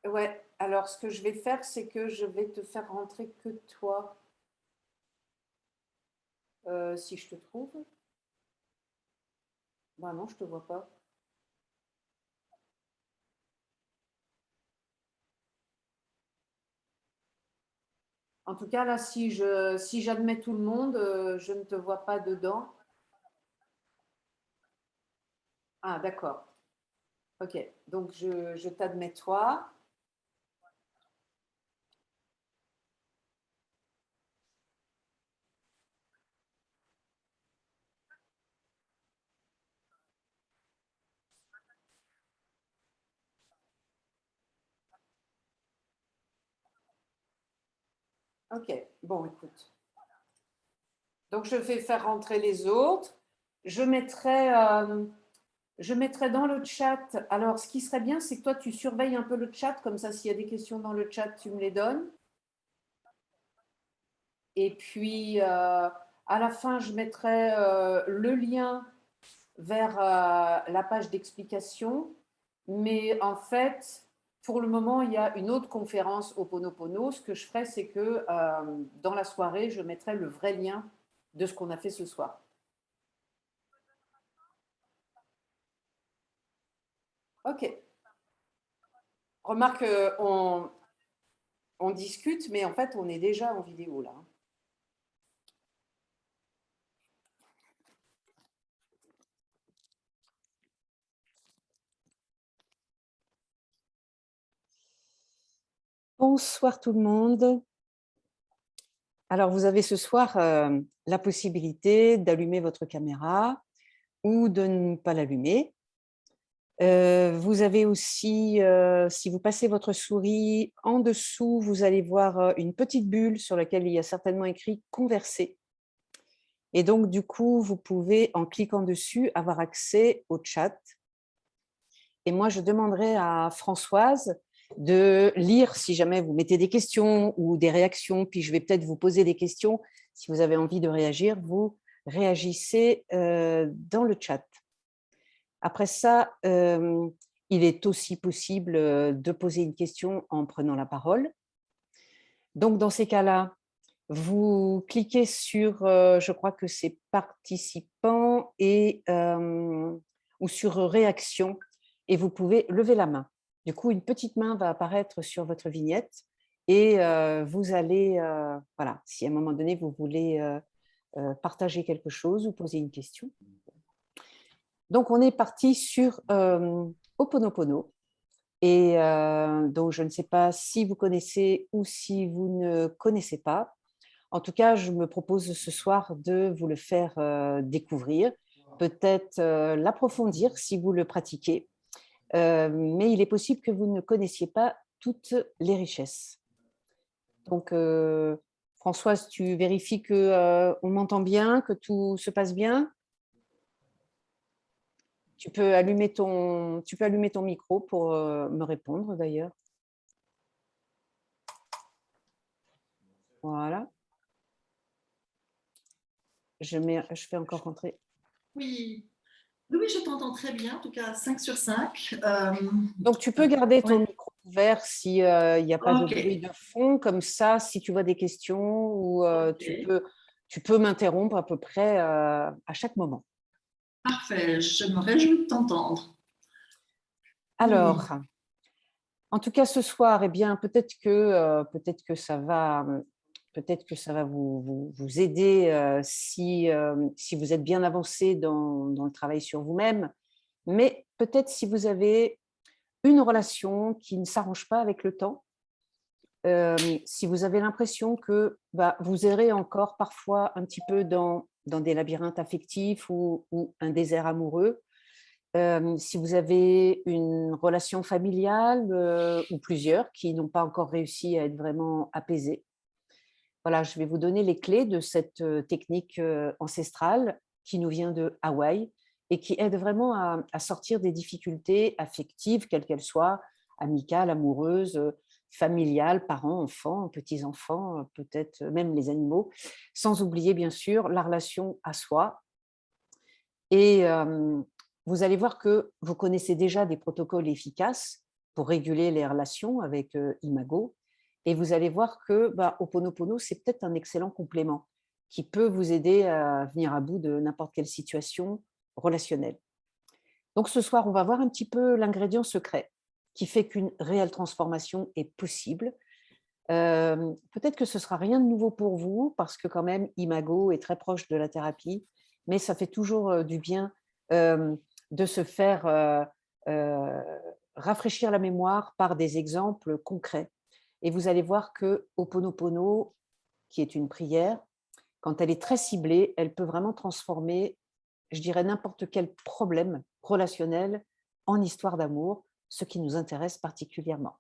Ouais, alors ce que je vais faire, c'est que je vais te faire rentrer que toi, si je te trouve. Bah non, je te vois pas. En tout cas, là, si j'admets tout le monde, je ne te vois pas dedans. Ah, d'accord. Ok, donc je t'admets toi. Ok, bon, écoute. Donc, je vais faire rentrer les autres. Je mettrai, je mettrai dans le chat. Alors, ce qui serait bien, c'est que toi, tu surveilles un peu le chat. Comme ça, s'il y a des questions dans le chat, tu me les donnes. Et puis, à la fin, je mettrai le lien vers la page d'explication. Mais en fait, pour le moment, il y a une autre conférence au Ponopono. Ce que je ferai, c'est que dans la soirée, je mettrai le vrai lien de ce qu'on a fait ce soir. Ok. Remarque, on discute, mais en fait, on est déjà en vidéo là. Bonsoir tout le monde. Alors, vous avez ce soir la possibilité d'allumer votre caméra ou de ne pas l'allumer. Vous avez aussi, si vous passez votre souris en dessous, vous allez voir une petite bulle sur laquelle il y a certainement écrit « Converser ». Et donc, du coup, vous pouvez, en cliquant dessus, avoir accès au chat. Et moi, je demanderai à Françoise de lire si jamais vous mettez des questions ou des réactions, puis je vais peut-être vous poser des questions. Si vous avez envie de réagir, vous réagissez dans le chat. Après ça, il est aussi possible de poser une question en prenant la parole. Donc, dans ces cas-là, vous cliquez sur, je crois que c'est participants et, ou sur réaction et vous pouvez lever la main. Du coup, une petite main va apparaître sur votre vignette et vous allez, voilà, si à un moment donné, vous voulez partager quelque chose ou poser une question. Donc, on est parti sur Ho'oponopono. Et donc, je ne sais pas si vous connaissez ou si vous ne connaissez pas. En tout cas, je me propose ce soir de vous le faire découvrir, peut-être l'approfondir si vous le pratiquez. Mais il est possible que vous ne connaissiez pas toutes les richesses. Donc, Françoise, tu vérifies qu'on m'entend bien, que tout se passe bien? Tu peux allumer ton micro pour me répondre d'ailleurs. Voilà. Je fais encore rentrer. Oui, oui, je t'entends très bien, en tout cas 5 sur 5. Donc, tu peux garder ton Ouais. micro ouvert s'il n'y a pas de Ok, bruit de fond. Comme ça, si tu vois des questions, ou ok, tu peux m'interrompre à peu près à chaque moment. parfait, je me réjouis de t'entendre. Oui, Alors, en tout cas, ce soir, eh bien, peut-être que ça va, vous aider si vous êtes bien avancé dans le travail sur vous-même. Mais peut-être si vous avez une relation qui ne s'arrange pas avec le temps, si vous avez l'impression que vous errez encore parfois un petit peu dans des labyrinthes affectifs ou un désert amoureux, si vous avez une relation familiale ou plusieurs qui n'ont pas encore réussi à être vraiment apaisées, voilà, je vais vous donner les clés de cette technique ancestrale qui nous vient de Hawaï et qui aide vraiment à sortir des difficultés affectives, quelles qu'elles soient, amicales, amoureuses, familiales, parents, enfants, petits-enfants, peut-être même les animaux, sans oublier bien sûr la relation à soi. Et vous allez voir que vous connaissez déjà des protocoles efficaces pour réguler les relations avec Imago. Et vous allez voir que Ho'oponopono, c'est peut-être un excellent complément qui peut vous aider à venir à bout de n'importe quelle situation relationnelle. Donc ce soir, on va voir un petit peu l'ingrédient secret qui fait qu'une réelle transformation est possible. Peut-être que ce sera rien de nouveau pour vous parce que quand même Imago est très proche de la thérapie, mais ça fait toujours du bien de se faire rafraîchir la mémoire par des exemples concrets. Et vous allez voir que Ho'oponopono, qui est une prière, quand elle est très ciblée, elle peut vraiment transformer, je dirais, n'importe quel problème relationnel en histoire d'amour, ce qui nous intéresse particulièrement.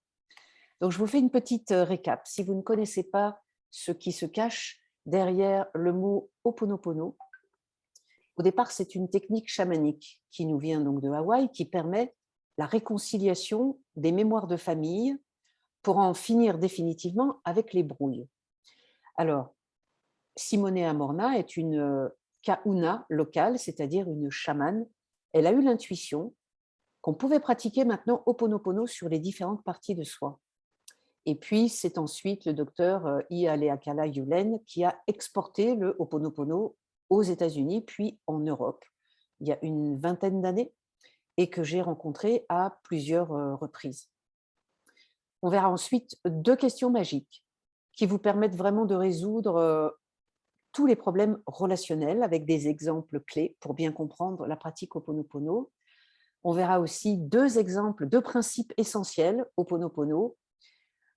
Donc, je vous fais une petite récap. Si vous ne connaissez pas ce qui se cache derrière le mot Ho'oponopono, au départ, c'est une technique chamanique qui nous vient donc de Hawaï, qui permet la réconciliation des mémoires de famille pour en finir définitivement avec les brouilles. Alors, Simonea Morna est une kahuna locale, c'est-à-dire une chamane. Elle a eu l'intuition qu'on pouvait pratiquer maintenant Ho'oponopono sur les différentes parties de soi. Et puis, c'est ensuite le docteur Ialeakala Yulen qui a exporté le Ho'oponopono aux États-Unis, puis en Europe, il y a une vingtaine d'années, et que j'ai rencontré à plusieurs reprises. On verra ensuite 2 questions magiques qui vous permettent vraiment de résoudre tous les problèmes relationnels avec des exemples clés pour bien comprendre la pratique Ho'oponopono. On verra aussi 2 exemples, 2 principes essentiels Ho'oponopono.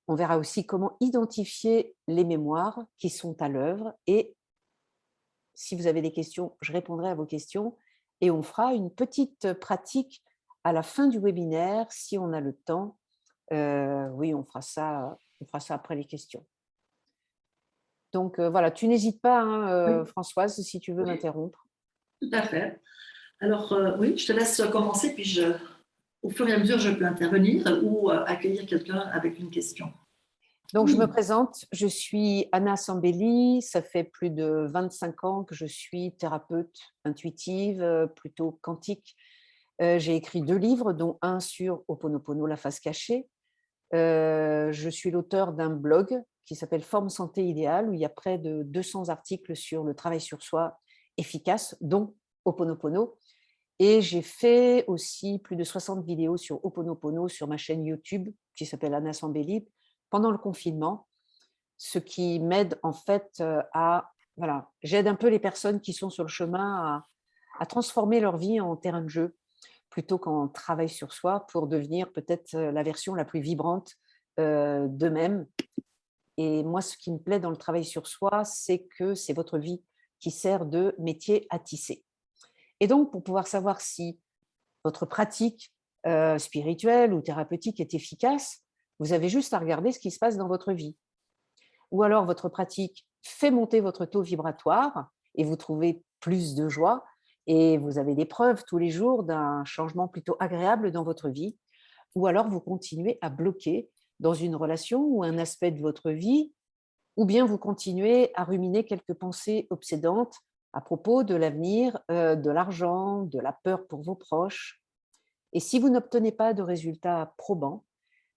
On verra aussi comment identifier les mémoires qui sont à l'œuvre et si vous avez des questions, je répondrai à vos questions et on fera une petite pratique à la fin du webinaire si on a le temps. Oui, on fera ça après les questions. Donc voilà, tu n'hésites pas, hein, Oui. Françoise, si tu veux m'interrompre. Tout à fait. Alors, oui, je te laisse commencer, puis au fur et à mesure, je peux intervenir ou accueillir quelqu'un avec une question. Donc, je me présente, je suis Anna Sambelli, ça fait plus de 25 ans que je suis thérapeute intuitive, plutôt quantique. J'ai écrit 2 livres, dont un sur Ho'oponopono, la face cachée. Je suis l'auteur d'un blog qui s'appelle Forme Santé Idéale, où il y a près de 200 articles sur le travail sur soi efficace, dont Ho'oponopono. Et j'ai fait aussi plus de 60 vidéos sur Ho'oponopono sur ma chaîne YouTube qui s'appelle Anna Sambelli pendant le confinement, ce qui m'aide en fait voilà, j'aide un peu les personnes qui sont sur le chemin à transformer leur vie en terrain de jeu plutôt qu'en travail sur soi pour devenir peut-être la version la plus vibrante d'eux-mêmes. Et moi, ce qui me plaît dans le travail sur soi, c'est que c'est votre vie qui sert de métier à tisser. Et donc, pour pouvoir savoir si votre pratique spirituelle ou thérapeutique est efficace, vous avez juste à regarder ce qui se passe dans votre vie. Ou alors, votre pratique fait monter votre taux vibratoire et vous trouvez plus de joie et vous avez des preuves tous les jours d'un changement plutôt agréable dans votre vie. Ou alors, vous continuez à bloquer dans une relation ou un aspect de votre vie, ou bien vous continuez à ruminer quelques pensées obsédantes à propos de l'avenir, de l'argent, de la peur pour vos proches. Et si vous n'obtenez pas de résultats probants,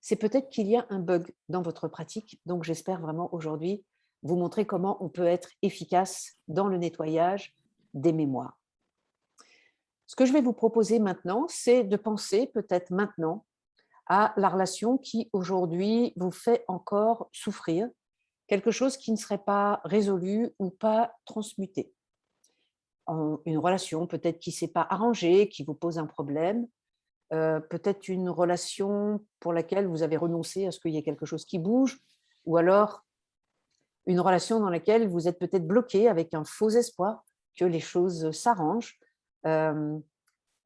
c'est peut-être qu'il y a un bug dans votre pratique. Donc, j'espère vraiment aujourd'hui vous montrer comment on peut être efficace dans le nettoyage des mémoires. Ce que je vais vous proposer maintenant, c'est de penser peut-être maintenant à la relation qui aujourd'hui vous fait encore souffrir, quelque chose qui ne serait pas résolu ou pas transmuté. Une relation peut-être qui ne s'est pas arrangée, qui vous pose un problème, peut-être une relation pour laquelle vous avez renoncé à ce qu'il y ait quelque chose qui bouge, ou alors une relation dans laquelle vous êtes peut-être bloqué avec un faux espoir que les choses s'arrangent.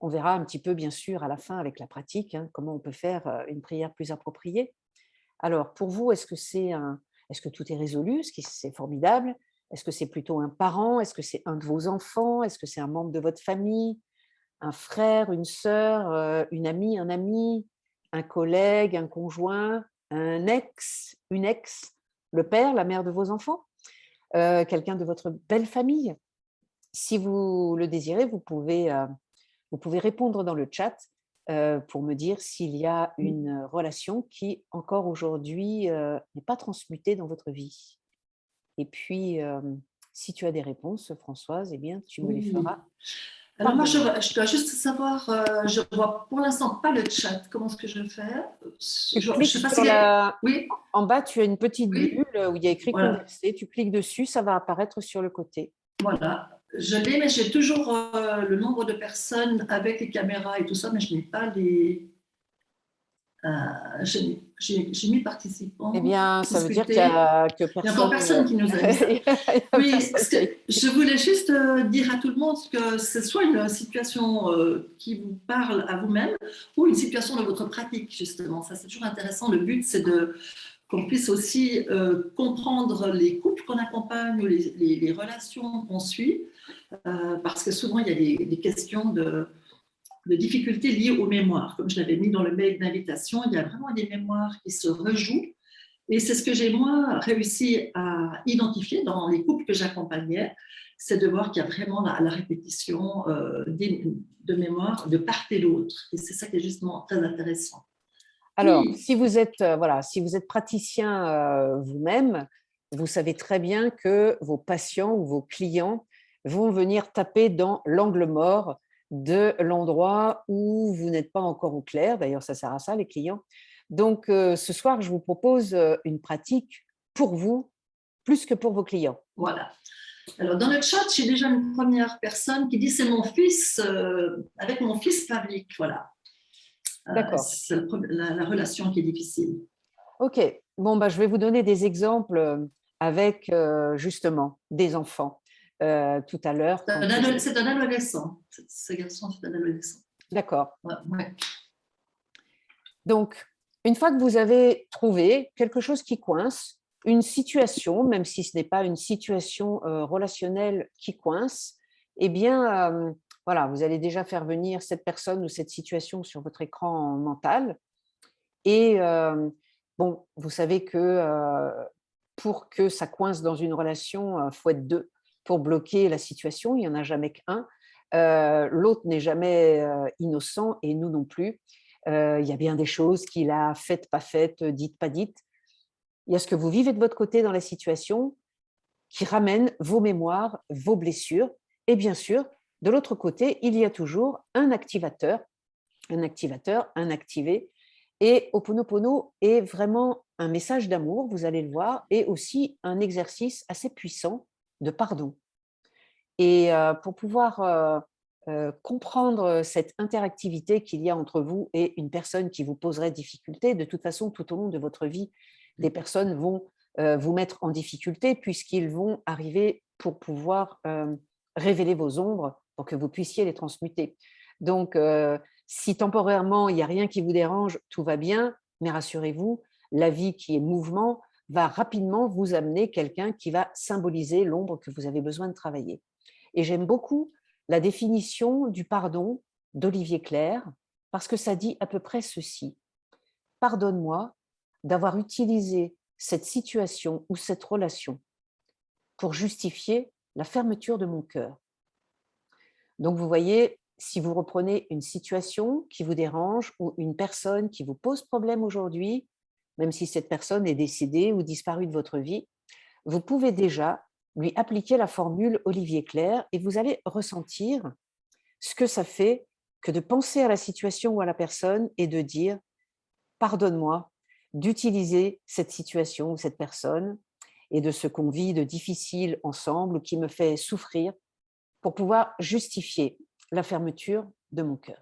On verra un petit peu, bien sûr, à la fin avec la pratique, hein, comment on peut faire une prière plus appropriée. Alors, pour vous, est-ce que tout est résolu? Est-ce que c'est formidable? Est-ce que c'est plutôt un parent? Est-ce que c'est un de vos enfants? Est-ce que c'est un membre de votre famille? Un frère, une sœur, une amie, un ami, un collègue, un conjoint, un ex, une ex, le père, la mère de vos enfants, quelqu'un de votre belle famille. Si vous le désirez, vous pouvez répondre dans le chat pour me dire s'il y a une relation qui, encore aujourd'hui, n'est pas transmutée dans votre vie. Et puis, si tu as des réponses, Françoise, eh bien, tu me les Oui. feras Alors moi, parvenir. je dois juste savoir, je vois pour l'instant pas le chat. Comment est-ce que je fais? Tu Je cliques sais pas sur s'il est... la Oui, En bas, tu as une petite oui, bulle où il y a écrit voilà. «Converser». Tu cliques dessus, ça va apparaître sur le côté. Voilà. Je l'ai, mais j'ai toujours le nombre de personnes avec les caméras et tout ça, mais je n'ai pas les... j'ai mis Eh participants, bien, ça veut dire discuter. que Il n'y a encore personne, personne qui nous a dit ça. il y a Oui, personne parce que qui a écrit. je voulais juste dire à tout le monde que c'est soit une situation qui vous parle à vous-même ou une situation de votre pratique, justement. Ça, c'est toujours intéressant. Le but, c'est de qu'on puisse aussi comprendre les couples qu'on accompagne ou les relations qu'on suit, parce que souvent, il y a des questions de difficultés liées aux mémoires. Comme je l'avais mis dans le mail d'invitation, il y a vraiment des mémoires qui se rejouent. Et c'est ce que j'ai, moi, réussi à identifier dans les couples que j'accompagnais, c'est de voir qu'il y a vraiment la répétition de mémoire de part et d'autre. Et c'est ça qui est justement très intéressant. Alors, Oui, si vous êtes, voilà, si vous êtes praticien vous-même, vous savez très bien que vos patients ou vos clients vont venir taper dans l'angle mort de l'endroit où vous n'êtes pas encore au clair. D'ailleurs, ça sert à ça, les clients. Donc, ce soir, je vous propose une pratique pour vous, plus que pour vos clients. voilà. Alors, dans le chat, j'ai déjà une première personne qui dit c'est mon fils, avec mon fils Pavlik. Voilà. D'accord. C'est la relation qui est difficile. OK. Bon, bah, je vais vous donner des exemples avec justement des enfants. Tout à l'heure, quand C'est un adolescent. Ce garçon, c'est un adolescent. D'accord. Ouais, ouais. Donc, une fois que vous avez trouvé quelque chose qui coince, une situation, même si ce n'est pas une situation relationnelle qui coince, eh bien, voilà, vous allez déjà faire venir cette personne ou cette situation sur votre écran mental. Et bon, vous savez que pour que ça coince dans une relation, il faut être deux pour bloquer la situation. Il n'y en a jamais qu'un. L'autre n'est jamais innocent et nous non plus. Il y a bien des choses qu'il a faites, pas faites, dites, pas dites. Il y a ce que vous vivez de votre côté dans la situation qui ramène vos mémoires, vos blessures. Et bien sûr, de l'autre côté, il y a toujours un activateur, un activé. Et Ho'oponopono est vraiment un message d'amour, vous allez le voir, et aussi un exercice assez puissant de pardon. Et pour pouvoir comprendre cette interactivité qu'il y a entre vous et une personne qui vous poserait difficulté, de toute façon, tout au long de votre vie, des personnes vont vous mettre en difficulté puisqu'ils vont arriver pour pouvoir révéler vos ombres pour que vous puissiez les transmuter. Donc, si temporairement, il n'y a rien qui vous dérange, tout va bien, mais rassurez-vous, la vie qui est mouvement va rapidement vous amener quelqu'un qui va symboliser l'ombre que vous avez besoin de travailler. Et j'aime beaucoup la définition du pardon d'Olivier Clerc, parce que ça dit à peu près ceci. Pardonne-moi d'avoir utilisé cette situation ou cette relation pour justifier la fermeture de mon cœur. Donc vous voyez, si vous reprenez une situation qui vous dérange ou une personne qui vous pose problème aujourd'hui, même si cette personne est décédée ou disparue de votre vie, vous pouvez déjà lui appliquer la formule Olivier Clerc et vous allez ressentir ce que ça fait que de penser à la situation ou à la personne et de dire pardonne-moi d'utiliser cette situation ou cette personne et de ce qu'on vit de difficile ensemble ou qui me fait souffrir pour pouvoir justifier la fermeture de mon cœur.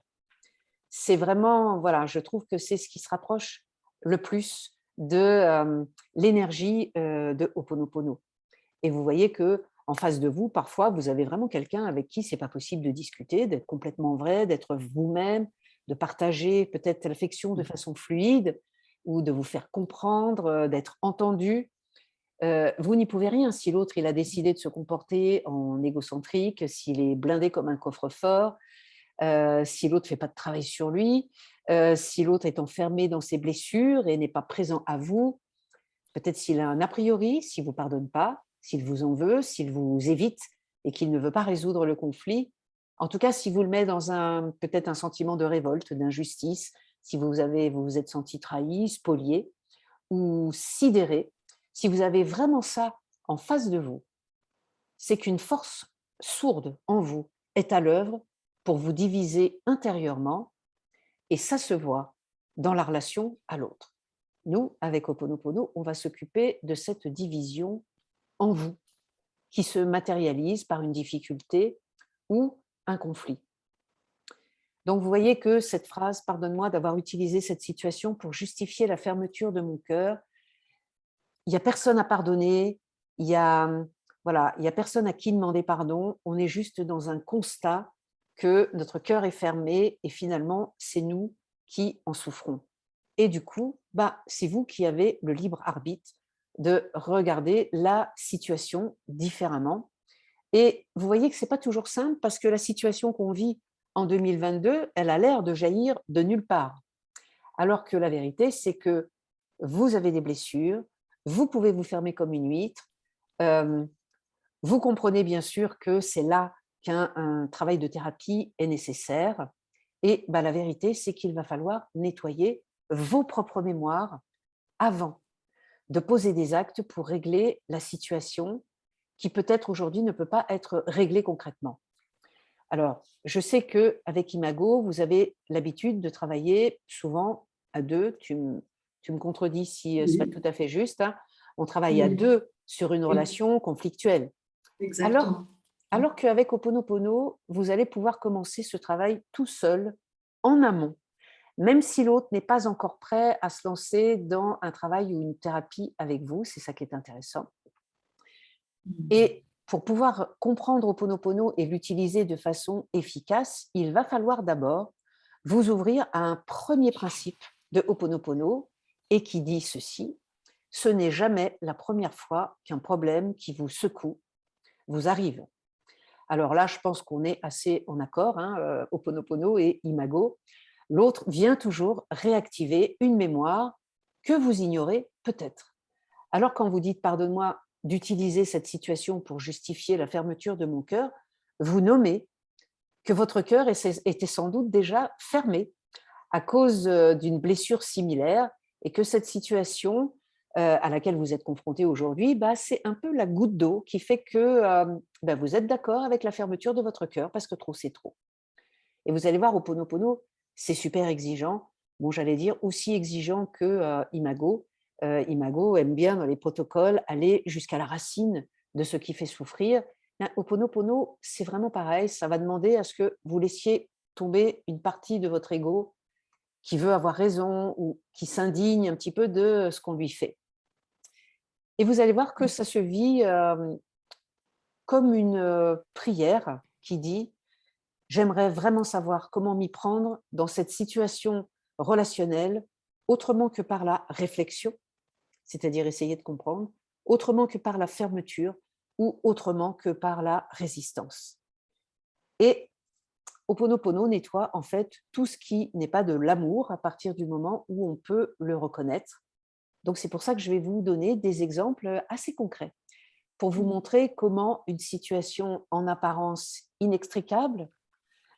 C'est vraiment, voilà, je trouve que c'est ce qui se rapproche le plus de l'énergie de Ho'oponopono. Et vous voyez que en face de vous, parfois, vous avez vraiment quelqu'un avec qui c'est pas possible de discuter, d'être complètement vrai, d'être vous-même, de partager peut-être l'affection de façon fluide ou de vous faire comprendre, d'être entendu. Vous n'y pouvez rien si l'autre il a décidé de se comporter en égocentrique, s'il est blindé comme un coffre-fort, si l'autre ne fait pas de travail sur lui, si l'autre est enfermé dans ses blessures et n'est pas présent à vous. Peut-être s'il a un a priori, s'il ne vous pardonne pas, s'il vous en veut, s'il vous évite et qu'il ne veut pas résoudre le conflit. En tout cas, si vous le mettez dans peut-être un sentiment de révolte, d'injustice, si vous vous êtes senti trahi, spolié ou sidéré, si vous avez vraiment ça en face de vous, c'est qu'une force sourde en vous est à l'œuvre pour vous diviser intérieurement, et ça se voit dans la relation à l'autre. Nous, avec Ho'oponopono, on va s'occuper de cette division en vous qui se matérialise par une difficulté ou un conflit. Donc, vous voyez que cette phrase « Pardonne-moi d'avoir utilisé cette situation pour justifier la fermeture de mon cœur », il n'y a personne à pardonner, il y a personne à qui demander pardon, on est juste dans un constat que notre cœur est fermé et finalement, c'est nous qui en souffrons. Et du coup, c'est vous qui avez le libre arbitre de regarder la situation différemment. Et vous voyez que ce n'est pas toujours simple parce que la situation qu'on vit en 2022, elle a l'air de jaillir de nulle part. Alors que la vérité, c'est que vous avez des blessures, vous pouvez vous fermer comme une huître, vous comprenez bien sûr que c'est là qu'un travail de thérapie est nécessaire. Et la vérité, c'est qu'il va falloir nettoyer vos propres mémoires avant de poser des actes pour régler la situation qui peut-être aujourd'hui ne peut pas être réglée concrètement. Alors, je sais qu'avec Imago, vous avez l'habitude de travailler souvent à deux. Tu me contredis si ce n'est pas Oui, tout à fait juste. Hein. On travaille à oui, deux sur une oui, relation conflictuelle. Alors, exactement. alors qu'avec Ho'oponopono, vous allez pouvoir commencer ce travail tout seul, en amont, même si l'autre n'est pas encore prêt à se lancer dans un travail ou une thérapie avec vous. C'est ça qui est intéressant. Et pour pouvoir comprendre Ho'oponopono et l'utiliser de façon efficace, il va falloir d'abord vous ouvrir à un premier principe de Ho'oponopono et qui dit ceci: ce n'est jamais la première fois qu'un problème qui vous secoue vous arrive. Alors là, je pense qu'on est assez en accord, hein, Ho'oponopono et Imago. L'autre vient toujours réactiver une mémoire que vous ignorez peut-être. Alors quand vous dites « pardonne-moi d'utiliser cette situation pour justifier la fermeture de mon cœur », vous nommez que votre cœur était sans doute déjà fermé à cause d'une blessure similaire et que cette situation à laquelle vous êtes confronté aujourd'hui, c'est un peu la goutte d'eau qui fait que vous êtes d'accord avec la fermeture de votre cœur parce que trop, c'est trop. Et vous allez voir, Ho'oponopono, c'est super exigeant. Bon, j'allais dire aussi exigeant que Imago. Imago aime bien, dans les protocoles, aller jusqu'à la racine de ce qui fait souffrir. Ho'oponopono, c'est vraiment pareil. Ça va demander à ce que vous laissiez tomber une partie de votre ego qui veut avoir raison ou qui s'indigne un petit peu de ce qu'on lui fait. Et vous allez voir que ça se vit comme une prière qui dit « J'aimerais vraiment savoir comment m'y prendre dans cette situation relationnelle, autrement que par la réflexion, c'est-à-dire essayer de comprendre, autrement que par la fermeture ou autrement que par la résistance. » Et Ho'oponopono nettoie en fait tout ce qui n'est pas de l'amour à partir du moment où on peut le reconnaître. Donc c'est pour ça que je vais vous donner des exemples assez concrets pour vous montrer comment une situation en apparence inextricable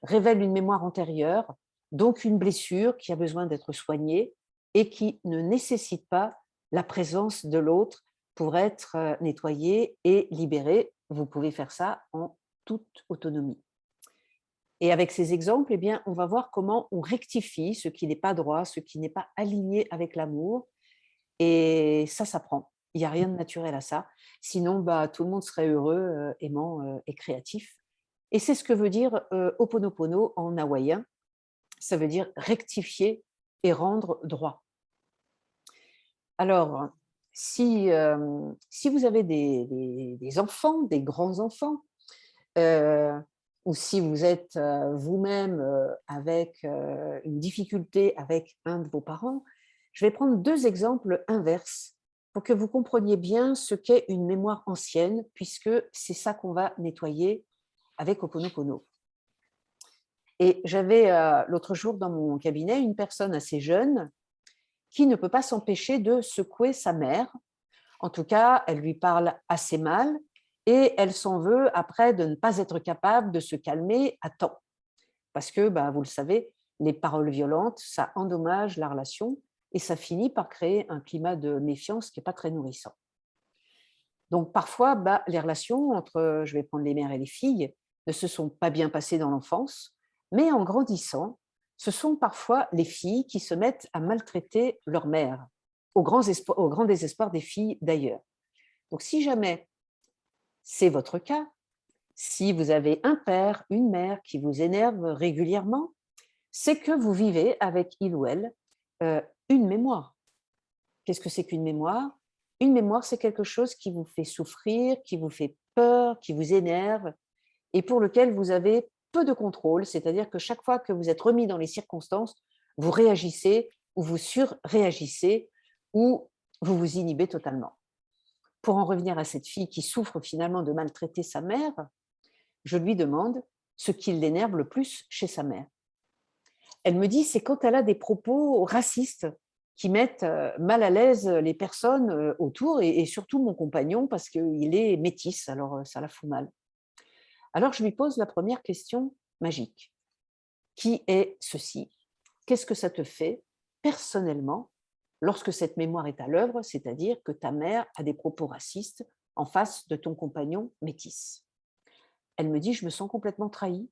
révèle une mémoire antérieure, donc une blessure qui a besoin d'être soignée et qui ne nécessite pas la présence de l'autre pour être nettoyée et libérée. Vous pouvez faire ça en toute autonomie. Et avec ces exemples, on va voir comment on rectifie ce qui n'est pas droit, ce qui n'est pas aligné avec l'amour. Et ça s'apprend. Il n'y a rien de naturel à ça. Sinon, tout le monde serait heureux, aimant et créatif. Et c'est ce que veut dire Ho'oponopono en hawaïen. Ça veut dire rectifier et rendre droit. Alors, si vous avez des enfants, des grands-enfants, ou si vous êtes vous-même avec une difficulté avec un de vos parents, je vais prendre deux exemples inverses pour que vous compreniez bien ce qu'est une mémoire ancienne, puisque c'est ça qu'on va nettoyer avec Ho'oponopono. Et j'avais l'autre jour dans mon cabinet une personne assez jeune qui ne peut pas s'empêcher de secouer sa mère. En tout cas, elle lui parle assez mal et elle s'en veut après de ne pas être capable de se calmer à temps. Parce que, vous le savez, les paroles violentes, ça endommage la relation et ça finit par créer un climat de méfiance qui n'est pas très nourrissant. Donc parfois, les relations entre, je vais prendre les mères et les filles, ne se sont pas bien passées dans l'enfance, mais en grandissant, ce sont parfois les filles qui se mettent à maltraiter leur mère, au grand désespoir des filles d'ailleurs. Donc si jamais c'est votre cas, si vous avez un père, une mère qui vous énerve régulièrement, c'est que vous vivez avec il ou elle une mémoire. Qu'est-ce que c'est qu'une mémoire? Une mémoire, c'est quelque chose qui vous fait souffrir, qui vous fait peur, qui vous énerve et pour lequel vous avez peu de contrôle, c'est-à-dire que chaque fois que vous êtes remis dans les circonstances, vous réagissez ou vous surréagissez ou vous vous inhibez totalement. Pour en revenir à cette fille qui souffre finalement de maltraiter sa mère, je lui demande ce qui l'énerve le plus chez sa mère. Elle me dit, c'est quand elle a des propos racistes qui mettent mal à l'aise les personnes autour et surtout mon compagnon parce qu'il est métis, alors ça la fout mal. Alors je lui pose la première question magique. Qui est ceci? Qu'est-ce que ça te fait personnellement lorsque cette mémoire est à l'œuvre, c'est-à-dire que ta mère a des propos racistes en face de ton compagnon métis? Elle me dit, je me sens complètement trahie.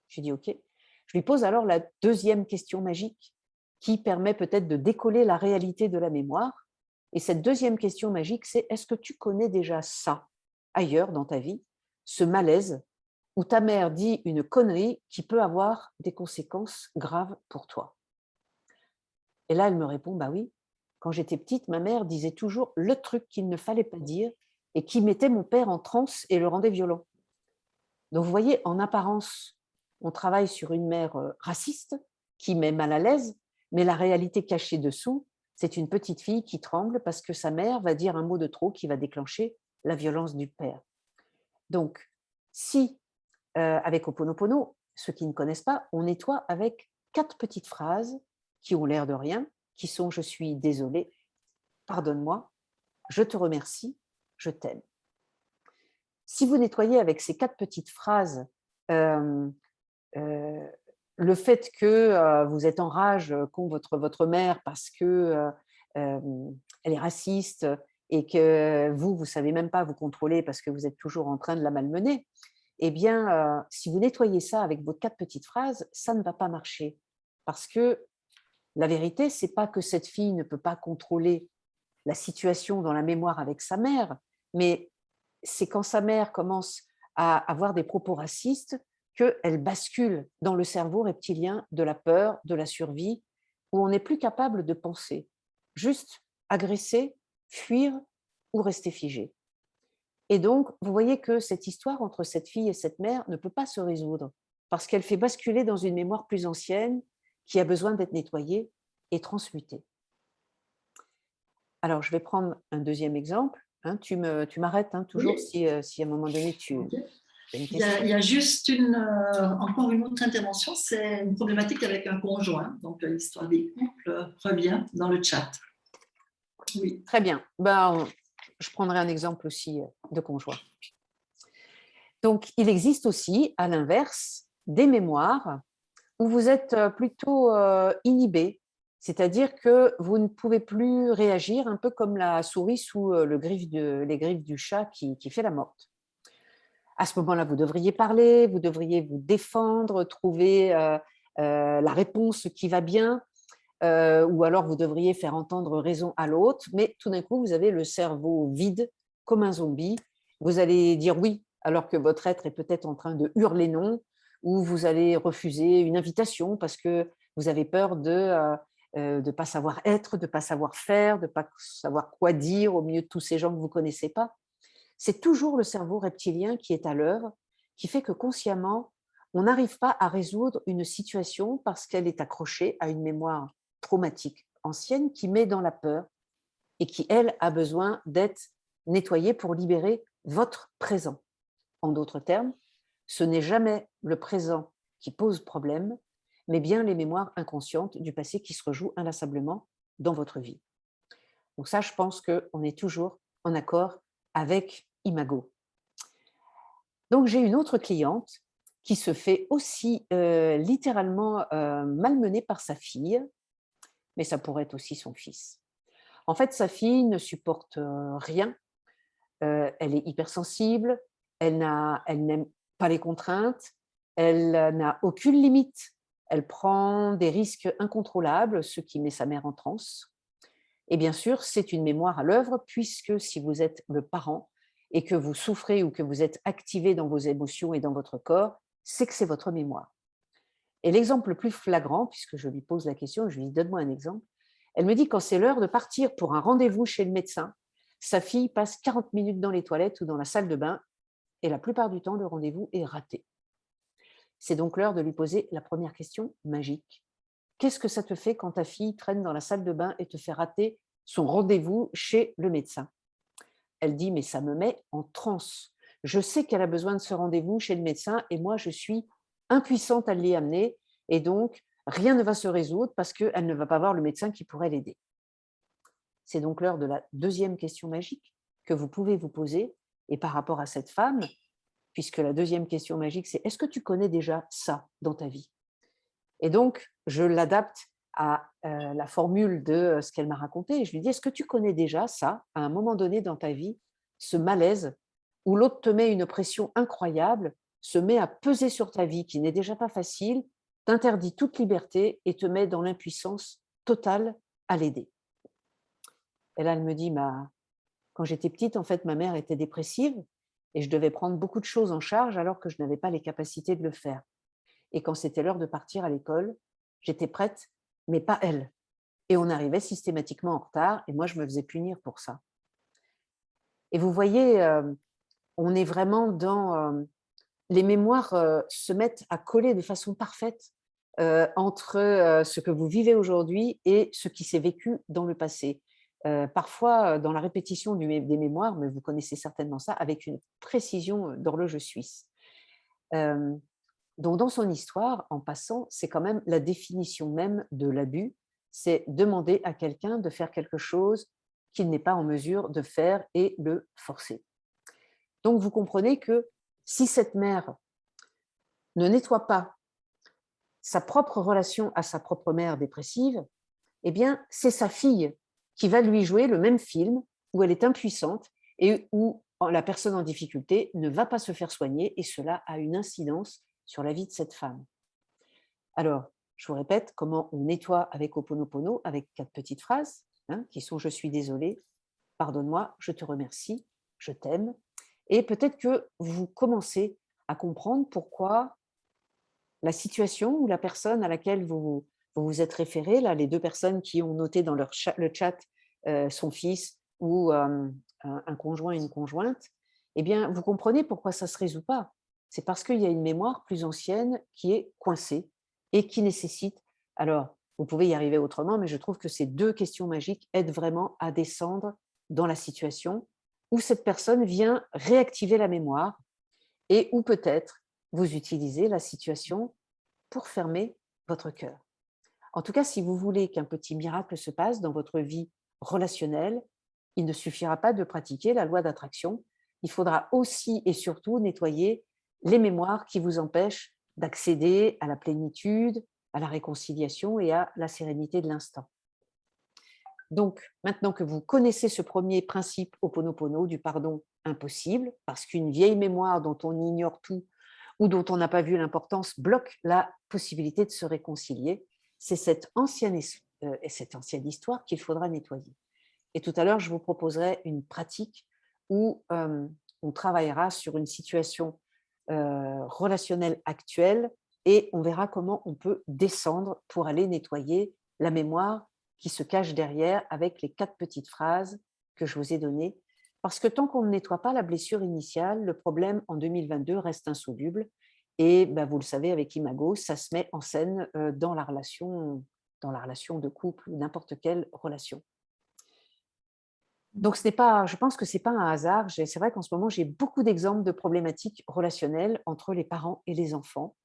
J'ai dit, OK. Je lui pose alors la deuxième question magique qui permet peut-être de décoller la réalité de la mémoire. Et cette deuxième question magique, c'est est-ce que tu connais déjà ça ailleurs dans ta vie, ce malaise où ta mère dit une connerie qui peut avoir des conséquences graves pour toi? Et là, elle me répond, bah oui, quand j'étais petite, ma mère disait toujours le truc qu'il ne fallait pas dire et qui mettait mon père en transe et le rendait violent. Donc vous voyez, en apparence, on travaille sur une mère raciste qui met mal à l'aise, mais la réalité cachée dessous, c'est une petite fille qui tremble parce que sa mère va dire un mot de trop qui va déclencher la violence du père. Donc, si, avec Ho'oponopono, ceux qui ne connaissent pas, on nettoie avec 4 petites phrases qui ont l'air de rien, qui sont « je suis désolée »,« pardonne-moi »,« je te remercie »,« je t'aime ». Si vous nettoyez avec ces 4 petites phrases euh, le fait que vous êtes en rage contre votre mère parce que elle est raciste et que vous ne savez même pas vous contrôler parce que vous êtes toujours en train de la malmener, eh bien, si vous nettoyez ça avec vos 4 petites phrases, ça ne va pas marcher. Parce que la vérité, c'est pas que cette fille ne peut pas contrôler la situation dans la mémoire avec sa mère, mais c'est quand sa mère commence à avoir des propos racistes qu'elle bascule dans le cerveau reptilien de la peur, de la survie, où on n'est plus capable de penser, juste agresser, fuir ou rester figé. Et donc, vous voyez que cette histoire entre cette fille et cette mère ne peut pas se résoudre parce qu'elle fait basculer dans une mémoire plus ancienne qui a besoin d'être nettoyée et transmutée. Alors, je vais prendre un deuxième exemple. Tu m'arrêtes toujours Oui. si à un moment donné tu Okay. as une Il question. y a juste encore une autre intervention, c'est une problématique avec un conjoint. Donc, l'histoire des couples revient dans le chat. Oui. Très bien. Je prendrai un exemple aussi de conjoint. Donc, il existe aussi, à l'inverse, des mémoires où vous êtes plutôt inhibé, c'est-à-dire que vous ne pouvez plus réagir, un peu comme la souris sous les griffes du chat qui fait la morte. À ce moment-là, vous devriez parler, vous devriez vous défendre, trouver la réponse qui va bien, ou alors vous devriez faire entendre raison à l'autre, mais tout d'un coup, vous avez le cerveau vide, comme un zombie. Vous allez dire oui, alors que votre être est peut-être en train de hurler non, ou vous allez refuser une invitation parce que vous avez peur de ne pas savoir être, de ne pas savoir faire, de ne pas savoir quoi dire au milieu de tous ces gens que vous ne connaissez pas. C'est toujours le cerveau reptilien qui est à l'œuvre, qui fait que consciemment, on n'arrive pas à résoudre une situation parce qu'elle est accrochée à une mémoire traumatique ancienne qui met dans la peur et qui, elle, a besoin d'être nettoyée pour libérer votre présent. En d'autres termes, ce n'est jamais le présent qui pose problème, mais bien les mémoires inconscientes du passé qui se rejouent inlassablement dans votre vie. Donc ça, je pense qu'on est toujours en accord avec Imago. Donc, j'ai une autre cliente qui se fait aussi littéralement malmener par sa fille, mais ça pourrait être aussi son fils. En fait, sa fille ne supporte rien. Elle est hypersensible, elle n'aime pas les contraintes, elle n'a aucune limite. Elle prend des risques incontrôlables, ce qui met sa mère en transe. Et bien sûr, c'est une mémoire à l'œuvre, puisque si vous êtes le parent et que vous souffrez ou que vous êtes activé dans vos émotions et dans votre corps, c'est que c'est votre mémoire. Et l'exemple le plus flagrant, puisque je lui pose la question, je lui dis: donne-moi un exemple. Elle me dit quand c'est l'heure de partir pour un rendez-vous chez le médecin, sa fille passe 40 minutes dans les toilettes ou dans la salle de bain et la plupart du temps, le rendez-vous est raté. C'est donc l'heure de lui poser la première question magique. Qu'est-ce que ça te fait quand ta fille traîne dans la salle de bain et te fait rater son rendez-vous chez le médecin? Elle dit: mais ça me met en transe. Je sais qu'elle a besoin de ce rendez-vous chez le médecin et moi, je suis impuissante à l'y amener et donc rien ne va se résoudre parce qu'elle ne va pas voir le médecin qui pourrait l'aider. C'est donc l'heure de la deuxième question magique que vous pouvez vous poser. Et par rapport à cette femme, puisque la deuxième question magique, c'est: est-ce que tu connais déjà ça dans ta vie? Et donc, je l'adapte à la formule de ce qu'elle m'a raconté. Et je lui dis: est-ce que tu connais déjà ça, à un moment donné dans ta vie, ce malaise où l'autre te met une pression incroyable, se met à peser sur ta vie qui n'est déjà pas facile, t'interdit toute liberté et te met dans l'impuissance totale à l'aider? Et là, elle me dit: bah, quand j'étais petite, en fait, ma mère était dépressive et je devais prendre beaucoup de choses en charge alors que je n'avais pas les capacités de le faire. Et quand c'était l'heure de partir à l'école, j'étais prête, mais pas elle. Et on arrivait systématiquement en retard et moi, je me faisais punir pour ça. Et vous voyez, on est vraiment dans… les mémoires se mettent à coller de façon parfaite entre ce que vous vivez aujourd'hui et ce qui s'est vécu dans le passé. Parfois, dans la répétition des mémoires, mais vous connaissez certainement ça, avec une précision d'horloge suisse. Donc, dans son histoire, en passant, c'est quand même la définition même de l'abus, c'est demander à quelqu'un de faire quelque chose qu'il n'est pas en mesure de faire et le forcer. Donc, vous comprenez que si cette mère ne nettoie pas sa propre relation à sa propre mère dépressive, eh bien, c'est sa fille qui va lui jouer le même film où elle est impuissante et où la personne en difficulté ne va pas se faire soigner et cela a une incidence sur la vie de cette femme. Alors, je vous répète comment on nettoie avec Ho'oponopono, avec 4 petites phrases qui sont: je suis désolée, pardonne-moi, je te remercie, je t'aime. Et peut-être que vous commencez à comprendre pourquoi la situation ou la personne à laquelle vous êtes référé, là, les 2 personnes qui ont noté dans le chat son fils ou un conjoint et une conjointe, eh bien, vous comprenez pourquoi ça ne se résout pas. C'est parce qu'il y a une mémoire plus ancienne qui est coincée et qui nécessite… Alors, vous pouvez y arriver autrement, mais je trouve que ces 2 questions magiques aident vraiment à descendre dans la situation où cette personne vient réactiver la mémoire et où peut-être vous utilisez la situation pour fermer votre cœur. En tout cas, si vous voulez qu'un petit miracle se passe dans votre vie relationnelle, il ne suffira pas de pratiquer la loi d'attraction. Il faudra aussi et surtout nettoyer les mémoires qui vous empêchent d'accéder à la plénitude, à la réconciliation et à la sérénité de l'instant. Donc, maintenant que vous connaissez ce premier principe Ho'oponopono du pardon impossible, parce qu'une vieille mémoire dont on ignore tout ou dont on n'a pas vu l'importance bloque la possibilité de se réconcilier, c'est cette ancienne histoire qu'il faudra nettoyer. Et tout à l'heure, je vous proposerai une pratique où on travaillera sur une situation relationnelle actuelle et on verra comment on peut descendre pour aller nettoyer la mémoire qui se cache derrière avec les 4 petites phrases que je vous ai données. Parce que tant qu'on ne nettoie pas la blessure initiale, le problème en 2022 reste insoluble. Et ben, vous le savez, avec Imago, ça se met en scène dans la relation de couple ou n'importe quelle relation. Donc, je pense que ce n'est pas un hasard. C'est vrai qu'en ce moment, j'ai beaucoup d'exemples de problématiques relationnelles entre les parents et les enfants.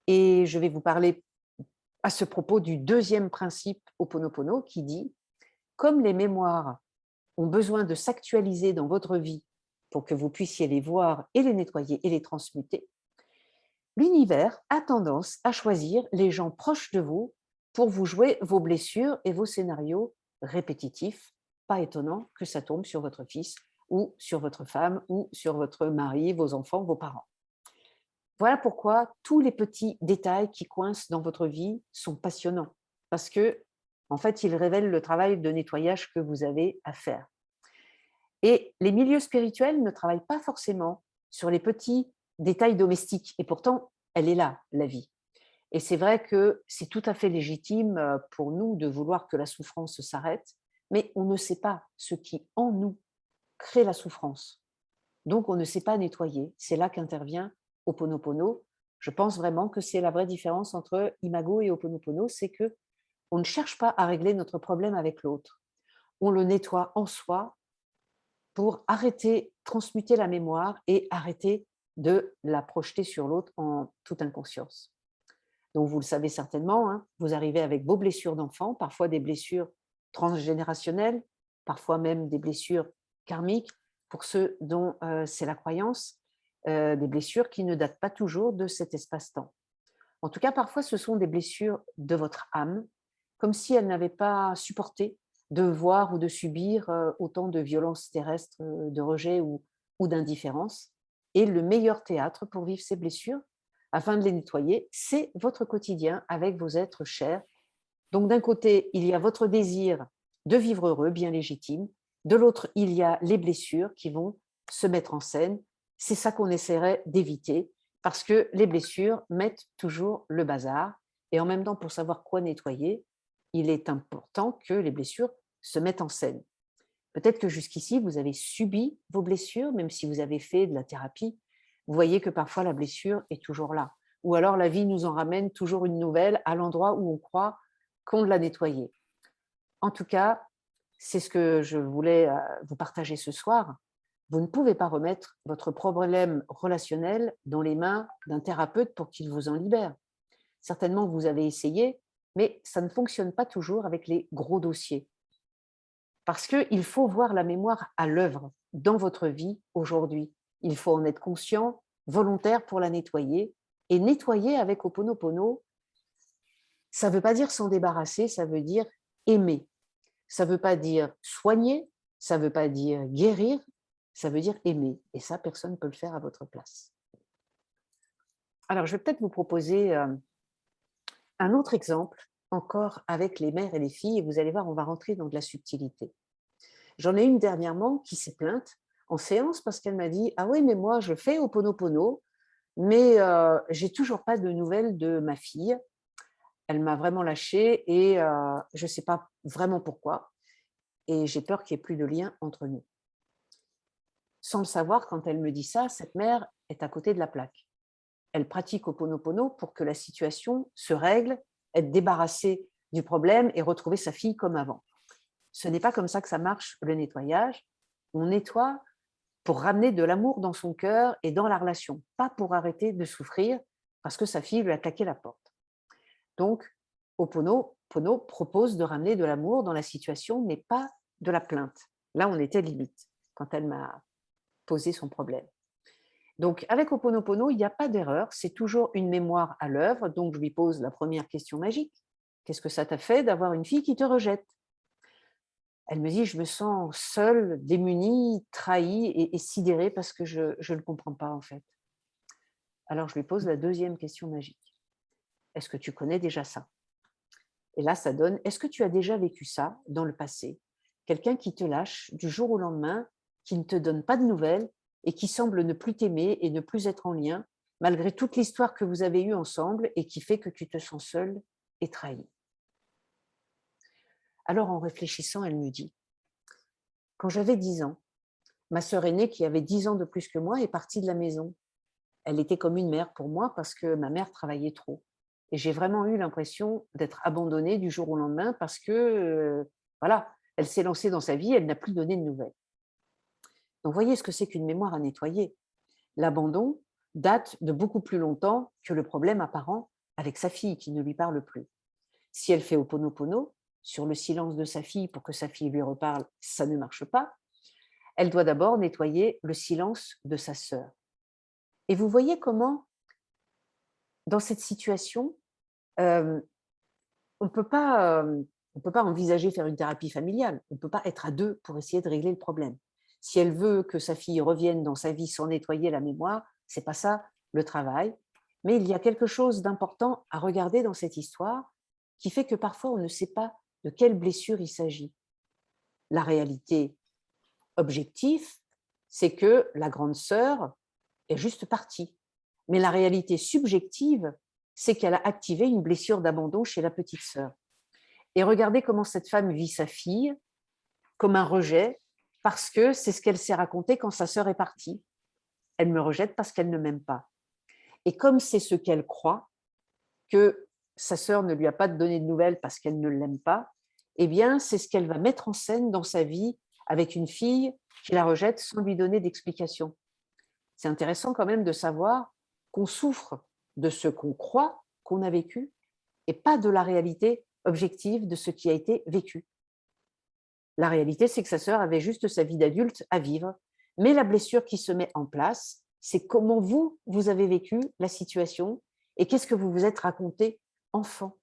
Et je vais vous parler à ce propos du deuxième principe Ho'oponopono qui dit: comme les mémoires ont besoin de s'actualiser dans votre vie pour que vous puissiez les voir et les nettoyer et les transmuter, l'univers a tendance à choisir les gens proches de vous pour vous jouer vos blessures et vos scénarios répétitifs. Pas étonnant que ça tombe sur votre fils ou sur votre femme ou sur votre mari, vos enfants, vos parents. Voilà pourquoi tous les petits détails qui coincent dans votre vie sont passionnants, parce que, en fait, ils révèlent le travail de nettoyage que vous avez à faire. Et les milieux spirituels ne travaillent pas forcément sur les petits détails domestiques, et pourtant, elle est là, la vie. Et c'est vrai que c'est tout à fait légitime pour nous de vouloir que la souffrance s'arrête, mais on ne sait pas ce qui, en nous, crée la souffrance. Donc, on ne sait pas nettoyer. C'est là qu'intervient Ho'oponopono. Je pense vraiment que c'est la vraie différence entre Imago et Ho'oponopono, c'est que on ne cherche pas à régler notre problème avec l'autre. On le nettoie en soi pour arrêter, transmuter la mémoire et arrêter de la projeter sur l'autre en toute inconscience. Donc, vous le savez certainement, hein, vous arrivez avec vos blessures d'enfant, parfois des blessures transgénérationnelles, parfois même des blessures karmiques, pour ceux dont c'est la croyance, des blessures qui ne datent pas toujours de cet espace-temps. En tout cas, parfois, ce sont des blessures de votre âme, comme si elle n'avait pas supporté de voir ou de subir autant de violences terrestres, de rejet ou d'indifférence. Et le meilleur théâtre pour vivre ces blessures, afin de les nettoyer, c'est votre quotidien avec vos êtres chers. Donc d'un côté, il y a votre désir de vivre heureux, bien légitime. De l'autre, il y a les blessures qui vont se mettre en scène. C'est ça qu'on essaierait d'éviter, parce que les blessures mettent toujours le bazar. Et en même temps, pour savoir quoi nettoyer, il est important que les blessures se mettent en scène. Peut-être que jusqu'ici, vous avez subi vos blessures, même si vous avez fait de la thérapie. Vous voyez que parfois la blessure est toujours là. Ou alors la vie nous en ramène toujours une nouvelle à l'endroit où on croit qu'on l'a nettoyée. En tout cas, c'est ce que je voulais vous partager ce soir. Vous ne pouvez pas remettre votre problème relationnel dans les mains d'un thérapeute pour qu'il vous en libère. Certainement, vous avez essayé, mais ça ne fonctionne pas toujours avec les gros dossiers. Parce qu'il faut voir la mémoire à l'œuvre dans votre vie aujourd'hui. Il faut en être conscient, volontaire pour la nettoyer. Et nettoyer avec Ho'oponopono, ça ne veut pas dire s'en débarrasser, ça veut dire aimer. Ça ne veut pas dire soigner, ça ne veut pas dire guérir, ça veut dire aimer. Et ça, personne ne peut le faire à votre place. Alors, je vais peut-être vous proposer un autre exemple, encore avec les mères et les filles, et vous allez voir, on va rentrer dans de la subtilité. J'en ai une dernièrement qui s'est plainte en séance parce qu'elle m'a dit « Ah oui, mais moi, je fais Ho'oponopono, mais j'ai toujours pas de nouvelles de ma fille. Elle m'a vraiment lâchée et je ne sais pas vraiment pourquoi. Et j'ai peur qu'il n'y ait plus de lien entre nous. » Sans le savoir, quand elle me dit ça, cette mère est à côté de la plaque. Elle pratique Ho'oponopono pour que la situation se règle, être débarrassée du problème et retrouver sa fille comme avant. Ce n'est pas comme ça que ça marche, le nettoyage. On nettoie pour ramener de l'amour dans son cœur et dans la relation, pas pour arrêter de souffrir parce que sa fille lui a claqué la porte. Donc, Ho'oponopono propose de ramener de l'amour dans la situation, mais pas de la plainte. Là, on était limite quand elle m'a posé son problème. Donc, avec Ho'oponopono, il n'y a pas d'erreur, c'est toujours une mémoire à l'œuvre. Donc, je lui pose la première question magique. Qu'est-ce que ça t'a fait d'avoir une fille qui te rejette ? Elle me dit, je me sens seule, démunie, trahie et sidérée parce que je ne comprends pas en fait. Alors, je lui pose la deuxième question magique. Est-ce que tu connais déjà ça ? Et là, ça donne, est-ce que tu as déjà vécu ça dans le passé ? Quelqu'un qui te lâche du jour au lendemain, qui ne te donne pas de nouvelles et qui semble ne plus t'aimer et ne plus être en lien, malgré toute l'histoire que vous avez eue ensemble et qui fait que tu te sens seule et trahie. Alors, en réfléchissant, elle me dit, quand j'avais 10 ans, ma sœur aînée, qui avait 10 ans de plus que moi, est partie de la maison. Elle était comme une mère pour moi parce que ma mère travaillait trop. Et j'ai vraiment eu l'impression d'être abandonnée du jour au lendemain parce que, voilà, elle s'est lancée dans sa vie, elle n'a plus donné de nouvelles. Donc, voyez ce que c'est qu'une mémoire à nettoyer. L'abandon date de beaucoup plus longtemps que le problème apparent avec sa fille qui ne lui parle plus. Si elle fait Ho'oponopono sur le silence de sa fille pour que sa fille lui reparle, ça ne marche pas. elle doit d'abord nettoyer le silence de sa sœur. Et vous voyez comment, dans cette situation, euh, on ne peut pas envisager faire une thérapie familiale. On ne peut pas être à deux pour essayer de régler le problème. Si elle veut que sa fille revienne dans sa vie sans nettoyer la mémoire, c'est pas ça le travail. Mais il y a quelque chose d'important à regarder dans cette histoire qui fait que parfois on ne sait pas de quelle blessure il s'agit. La réalité objective, c'est que la grande sœur est juste partie. Mais la réalité subjective, c'est qu'elle a activé une blessure d'abandon chez la petite sœur. Et regardez comment cette femme vit sa fille, comme un rejet, parce que c'est ce qu'elle s'est raconté quand sa sœur est partie. Elle me rejette parce qu'elle ne m'aime pas. Et comme c'est ce qu'elle croit, que sa sœur ne lui a pas donné de nouvelles parce qu'elle ne l'aime pas, eh bien, c'est ce qu'elle va mettre en scène dans sa vie avec une fille qui la rejette sans lui donner d'explication. C'est intéressant quand même de savoir qu'on souffre de ce qu'on croit qu'on a vécu et pas de la réalité objective de ce qui a été vécu. La réalité, c'est que sa sœur avait juste sa vie d'adulte à vivre, mais la blessure qui se met en place, c'est comment vous avez vécu la situation et qu'est-ce que vous vous êtes raconté enfant.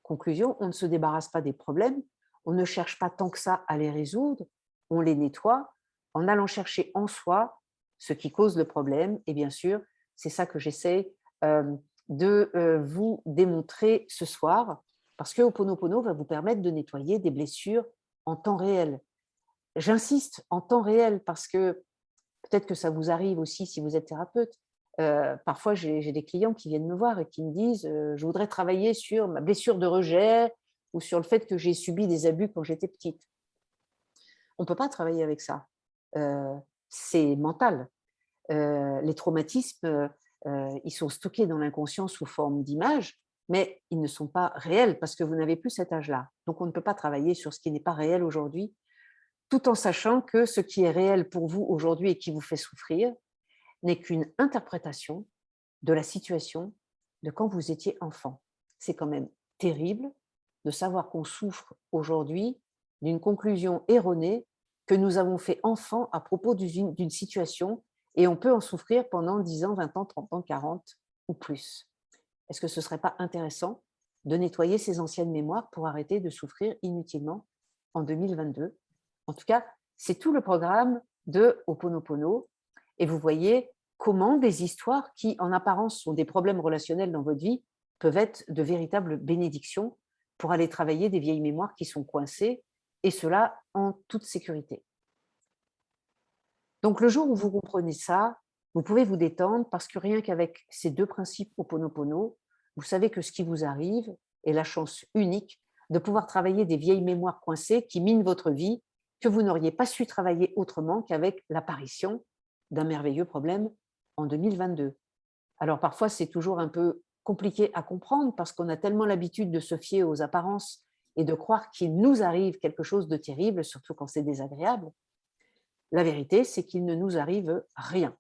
Conclusion, on ne se débarrasse pas des problèmes, on ne cherche pas tant que ça à les résoudre, on les nettoie en allant chercher en soi ce qui cause le problème. Et bien sûr, c'est ça que j'essaie de vous démontrer ce soir, parce que Ho'oponopono va vous permettre de nettoyer des blessures en temps réel. J'insiste en temps réel parce que peut-être que ça vous arrive aussi si vous êtes thérapeute. Parfois, j'ai des clients qui viennent me voir et qui me disent je voudrais travailler sur ma blessure de rejet ou sur le fait que j'ai subi des abus quand j'étais petite. On ne peut pas travailler avec ça. C'est mental. Les traumatismes, ils sont stockés dans l'inconscient sous forme d'images, mais ils ne sont pas réels parce que vous n'avez plus cet âge-là. Donc, on ne peut pas travailler sur ce qui n'est pas réel aujourd'hui, tout en sachant que ce qui est réel pour vous aujourd'hui et qui vous fait souffrir n'est qu'une interprétation de la situation de quand vous étiez enfant. C'est quand même terrible de savoir qu'on souffre aujourd'hui d'une conclusion erronée que nous avons fait enfant à propos d'une situation et on peut en souffrir pendant 10 ans, 20 ans, 30 ans, 40 ou plus. Est-ce que ce ne serait pas intéressant de nettoyer ces anciennes mémoires pour arrêter de souffrir inutilement en 2022 ? En tout cas, c'est tout le programme de Ho'oponopono. Et vous voyez comment des histoires qui, en apparence, sont des problèmes relationnels dans votre vie, peuvent être de véritables bénédictions pour aller travailler des vieilles mémoires qui sont coincées, et cela en toute sécurité. Donc, le jour où vous comprenez ça, vous pouvez vous détendre parce que rien qu'avec ces deux principes Ho'oponopono, vous savez que ce qui vous arrive est la chance unique de pouvoir travailler des vieilles mémoires coincées qui minent votre vie, que vous n'auriez pas su travailler autrement qu'avec l'apparition d'un merveilleux problème en 2022. Alors parfois, c'est toujours un peu compliqué à comprendre parce qu'on a tellement l'habitude de se fier aux apparences et de croire qu'il nous arrive quelque chose de terrible, surtout quand c'est désagréable. La vérité, c'est qu'il ne nous arrive rien,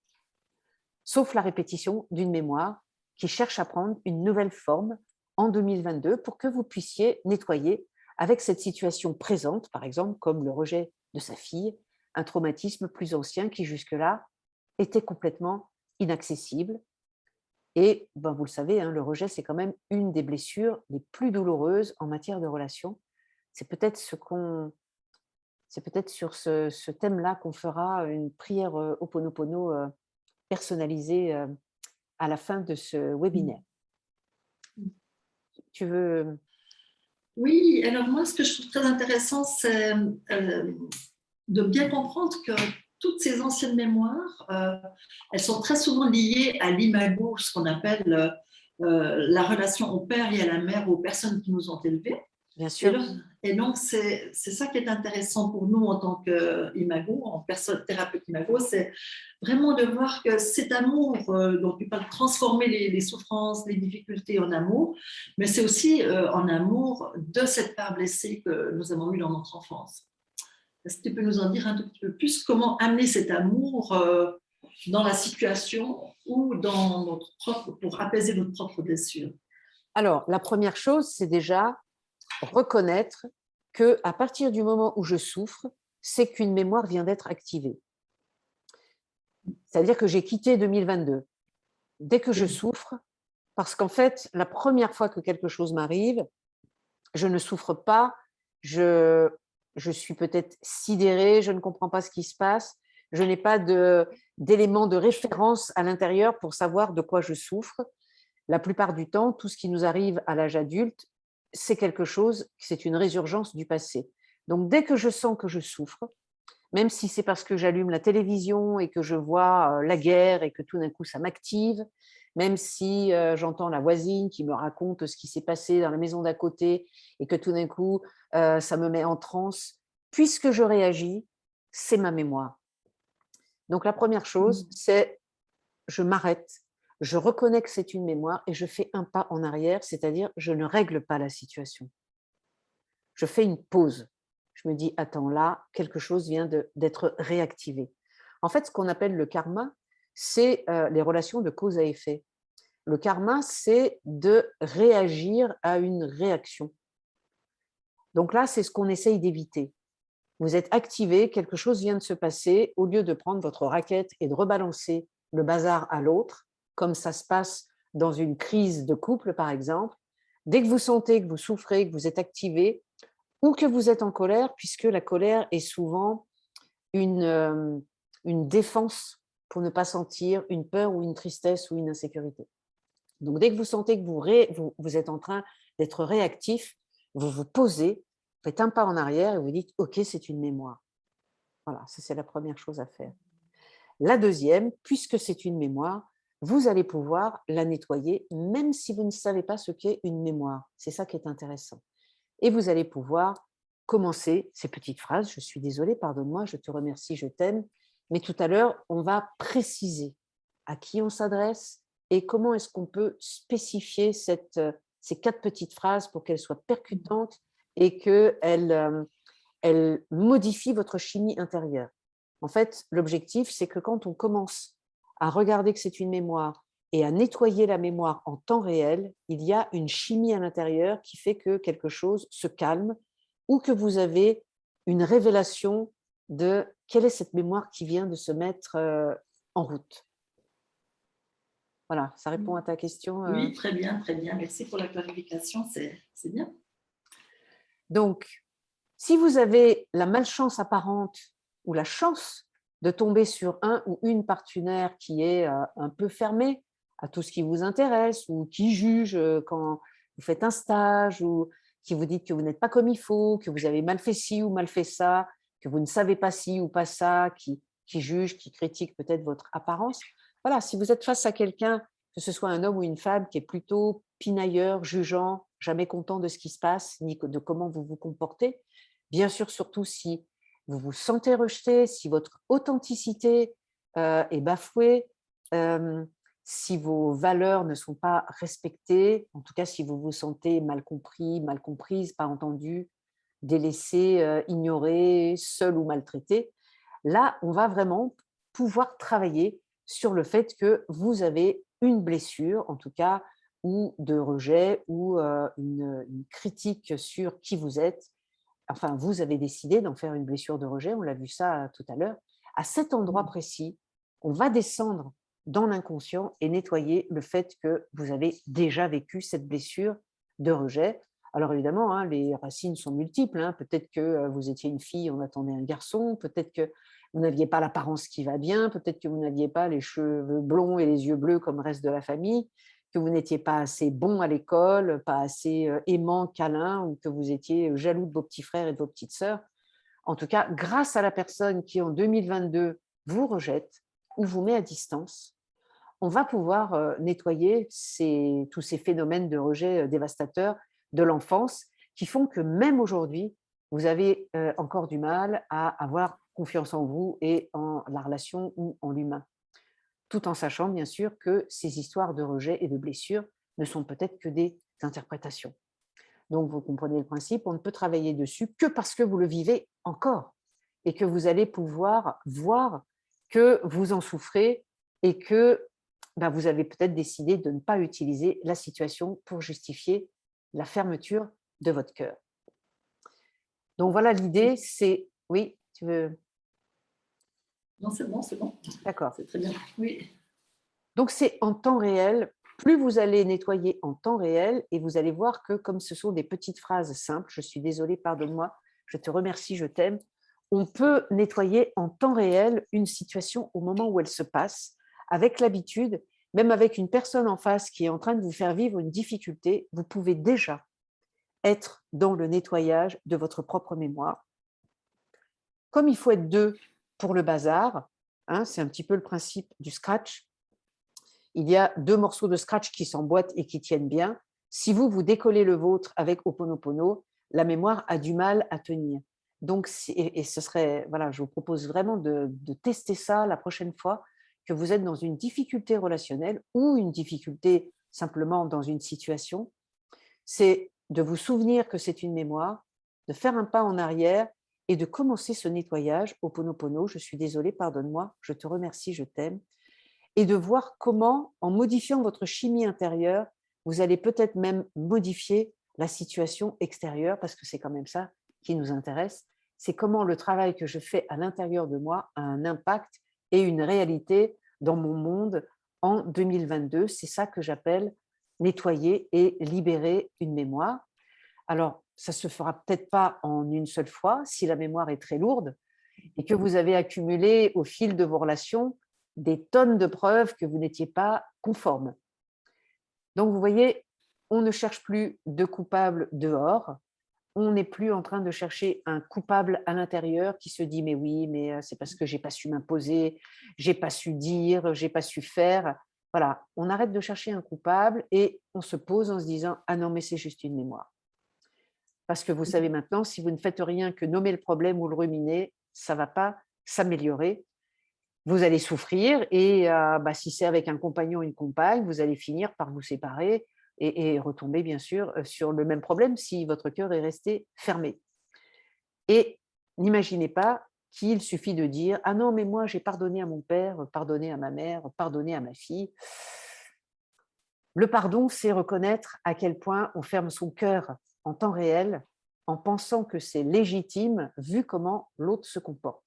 sauf la répétition d'une mémoire qui cherche à prendre une nouvelle forme en 2022 pour que vous puissiez nettoyer avec cette situation présente, par exemple comme le rejet de sa fille, un traumatisme plus ancien qui jusque-là était complètement inaccessible. Et ben, vous le savez, hein, le rejet, c'est quand même une des blessures les plus douloureuses en matière de relation. C'est peut-être sur ce thème-là qu'on fera une prière Ho'oponopono personnalisée à la fin de ce webinaire. Tu veux... Oui, alors moi, ce que je trouve très intéressant, c'est de bien comprendre que toutes ces anciennes mémoires, elles sont très souvent liées à l'imago, ce qu'on appelle la relation au père et à la mère, aux personnes qui nous ont élevés. Bien sûr. Et donc, c'est ça qui est intéressant pour nous en tant qu'imago, en personne thérapeute imago, c'est vraiment de voir que cet amour dont tu parles, transformer les souffrances, les difficultés en amour, mais c'est aussi en amour de cette part blessée que nous avons eue dans notre enfance. Est-ce que tu peux nous en dire un tout petit peu plus comment amener cet amour dans la situation ou dans notre propre, pour apaiser notre propre blessure? Alors, la première chose, c'est déjà reconnaître qu'à partir du moment où je souffre, c'est qu'une mémoire vient d'être activée. C'est-à-dire que j'ai quitté 2022. Dès que je souffre, parce qu'en fait, la première fois que quelque chose m'arrive, je ne souffre pas, je suis peut-être sidérée, je ne comprends pas ce qui se passe, je n'ai pas d'éléments de référence à l'intérieur pour savoir de quoi je souffre. La plupart du temps, tout ce qui nous arrive à l'âge adulte, c'est quelque chose, c'est une résurgence du passé. Donc, dès que je sens que je souffre, même si c'est parce que j'allume la télévision et que je vois la guerre et que tout d'un coup ça m'active, même si j'entends la voisine qui me raconte ce qui s'est passé dans la maison d'à côté et que tout d'un coup ça me met en transe, puisque je réagis, c'est ma mémoire. Donc la première chose, c'est je m'arrête, je reconnais que c'est une mémoire et je fais un pas en arrière, c'est-à-dire je ne règle pas la situation. Je fais une pause. Je me dis, attends, là, quelque chose vient d'être réactivé. En fait, ce qu'on appelle le karma, c'est les relations de cause à effet. Le karma, c'est de réagir à une réaction. Donc là, c'est ce qu'on essaye d'éviter. Vous êtes activé, quelque chose vient de se passer, au lieu de prendre votre raquette et de rebalancer le bazar à l'autre, comme ça se passe dans une crise de couple, par exemple, dès que vous sentez que vous souffrez, que vous êtes activé, ou que vous êtes en colère, puisque la colère est souvent une défense pour ne pas sentir une peur ou une tristesse ou une insécurité. Donc, dès que vous sentez que vous êtes en train d'être réactif, vous vous posez, faites un pas en arrière et vous dites « Ok, c'est une mémoire ». Voilà, ça c'est la première chose à faire. La deuxième, puisque c'est une mémoire, vous allez pouvoir la nettoyer, même si vous ne savez pas ce qu'est une mémoire. C'est ça qui est intéressant. Et vous allez pouvoir commencer ces petites phrases. Je suis désolée, pardonne-moi, je te remercie, je t'aime. Mais tout à l'heure, on va préciser à qui on s'adresse et comment est-ce qu'on peut spécifier ces 4 petites phrases pour qu'elles soient percutantes et qu'elles modifient votre chimie intérieure. En fait, l'objectif, c'est que quand on commence à regarder que c'est une mémoire et à nettoyer la mémoire en temps réel, il y a une chimie à l'intérieur qui fait que quelque chose se calme ou que vous avez une révélation de quelle est cette mémoire qui vient de se mettre en route. Voilà, ça répond à ta question. Oui, très bien, très bien. Merci pour la clarification, c'est bien. Donc, si vous avez la malchance apparente ou la chance de tomber sur un ou une partenaire qui est un peu fermé à tout ce qui vous intéresse ou qui juge quand vous faites un stage ou qui vous dit que vous n'êtes pas comme il faut, que vous avez mal fait ci ou mal fait ça, que vous ne savez pas ci ou pas ça, qui juge, qui critique peut-être votre apparence. Voilà, si vous êtes face à quelqu'un, que ce soit un homme ou une femme, qui est plutôt pinailleur, jugeant, jamais content de ce qui se passe, ni de comment vous vous comportez, bien sûr, surtout si vous vous sentez rejeté, si votre authenticité est bafouée, si vos valeurs ne sont pas respectées, en tout cas si vous vous sentez mal compris, mal comprise, pas entendu, délaissé, ignoré, seul ou maltraité, là, on va vraiment pouvoir travailler sur le fait que vous avez une blessure, en tout cas, ou de rejet, ou une critique sur qui vous êtes. Enfin, vous avez décidé d'en faire une blessure de rejet, on l'a vu ça tout à l'heure. À cet endroit précis, on va descendre dans l'inconscient et nettoyer le fait que vous avez déjà vécu cette blessure de rejet. Alors évidemment, hein, les racines sont multiples. Hein. Peut-être que vous étiez une fille, on attendait un garçon. Peut-être que vous n'aviez pas l'apparence qui va bien. Peut-être que vous n'aviez pas les cheveux blonds et les yeux bleus comme le reste de la famille. Que vous n'étiez pas assez bon à l'école, pas assez aimant, câlin, ou que vous étiez jaloux de vos petits frères et de vos petites sœurs. En tout cas, grâce à la personne qui, en 2022, vous rejette ou vous met à distance, on va pouvoir nettoyer tous ces phénomènes de rejet dévastateurs de l'enfance qui font que même aujourd'hui, vous avez encore du mal à avoir confiance en vous et en la relation ou en l'humain. Tout en sachant bien sûr que ces histoires de rejet et de blessures ne sont peut-être que des interprétations. Donc vous comprenez le principe, on ne peut travailler dessus que parce que vous le vivez encore et que vous allez pouvoir voir que vous en souffrez et que vous avez peut-être décidé de ne pas utiliser la situation pour justifier la fermeture de votre cœur. Donc voilà, l'idée, c'est… Oui, Tu veux... Non, c'est bon, c'est bon. D'accord. C'est très bien. Oui. Donc, c'est en temps réel. Plus vous allez nettoyer en temps réel, et vous allez voir que comme ce sont des petites phrases simples, je suis désolée, pardonne-moi, je te remercie, je t'aime, on peut nettoyer en temps réel une situation au moment où elle se passe, avec l'habitude, même avec une personne en face qui est en train de vous faire vivre une difficulté, vous pouvez déjà être dans le nettoyage de votre propre mémoire. Comme il faut être deux pour le bazar, hein, c'est un petit peu le principe du scratch, il y a 2 morceaux de scratch qui s'emboîtent et qui tiennent bien. Si vous, vous décollez le vôtre avec Ho'oponopono, la mémoire a du mal à tenir. Donc, et ce serait, voilà, je vous propose vraiment de tester ça la prochaine fois que vous êtes dans une difficulté relationnelle ou une difficulté simplement dans une situation. C'est de vous souvenir que c'est une mémoire, de faire un pas en arrière et de commencer ce nettoyage. Ho'oponopono, je suis désolée, pardonne-moi, je te remercie, je t'aime. Et de voir comment, en modifiant votre chimie intérieure, vous allez peut-être même modifier la situation extérieure, parce que c'est quand même ça qui nous intéresse. C'est comment le travail que je fais à l'intérieur de moi a un impact et une réalité dans mon monde en 2022. C'est ça que j'appelle nettoyer et libérer une mémoire. Alors, ça ne se fera peut-être pas en une seule fois si la mémoire est très lourde et que vous avez accumulé au fil de vos relations des tonnes de preuves que vous n'étiez pas conforme. Donc, vous voyez, on ne cherche plus de coupable dehors, on n'est plus en train de chercher un coupable à l'intérieur qui se dit « mais oui, mais c'est parce que j'ai pas su m'imposer, j'ai pas su dire, j'ai pas su faire ». Voilà, on arrête de chercher un coupable et on se pose en se disant « ah non, mais c'est juste une mémoire ». Parce que vous savez maintenant, si vous ne faites rien que nommer le problème ou le ruminer, ça ne va pas s'améliorer. Vous allez souffrir et si c'est avec un compagnon ou une compagne, vous allez finir par vous séparer et retomber bien sûr sur le même problème si votre cœur est resté fermé. Et n'imaginez pas qu'il suffit de dire « ah non, mais moi j'ai pardonné à mon père, pardonné à ma mère, pardonné à ma fille ». Le pardon, c'est reconnaître à quel point on ferme son cœur en temps réel en pensant que c'est légitime vu comment l'autre se comporte.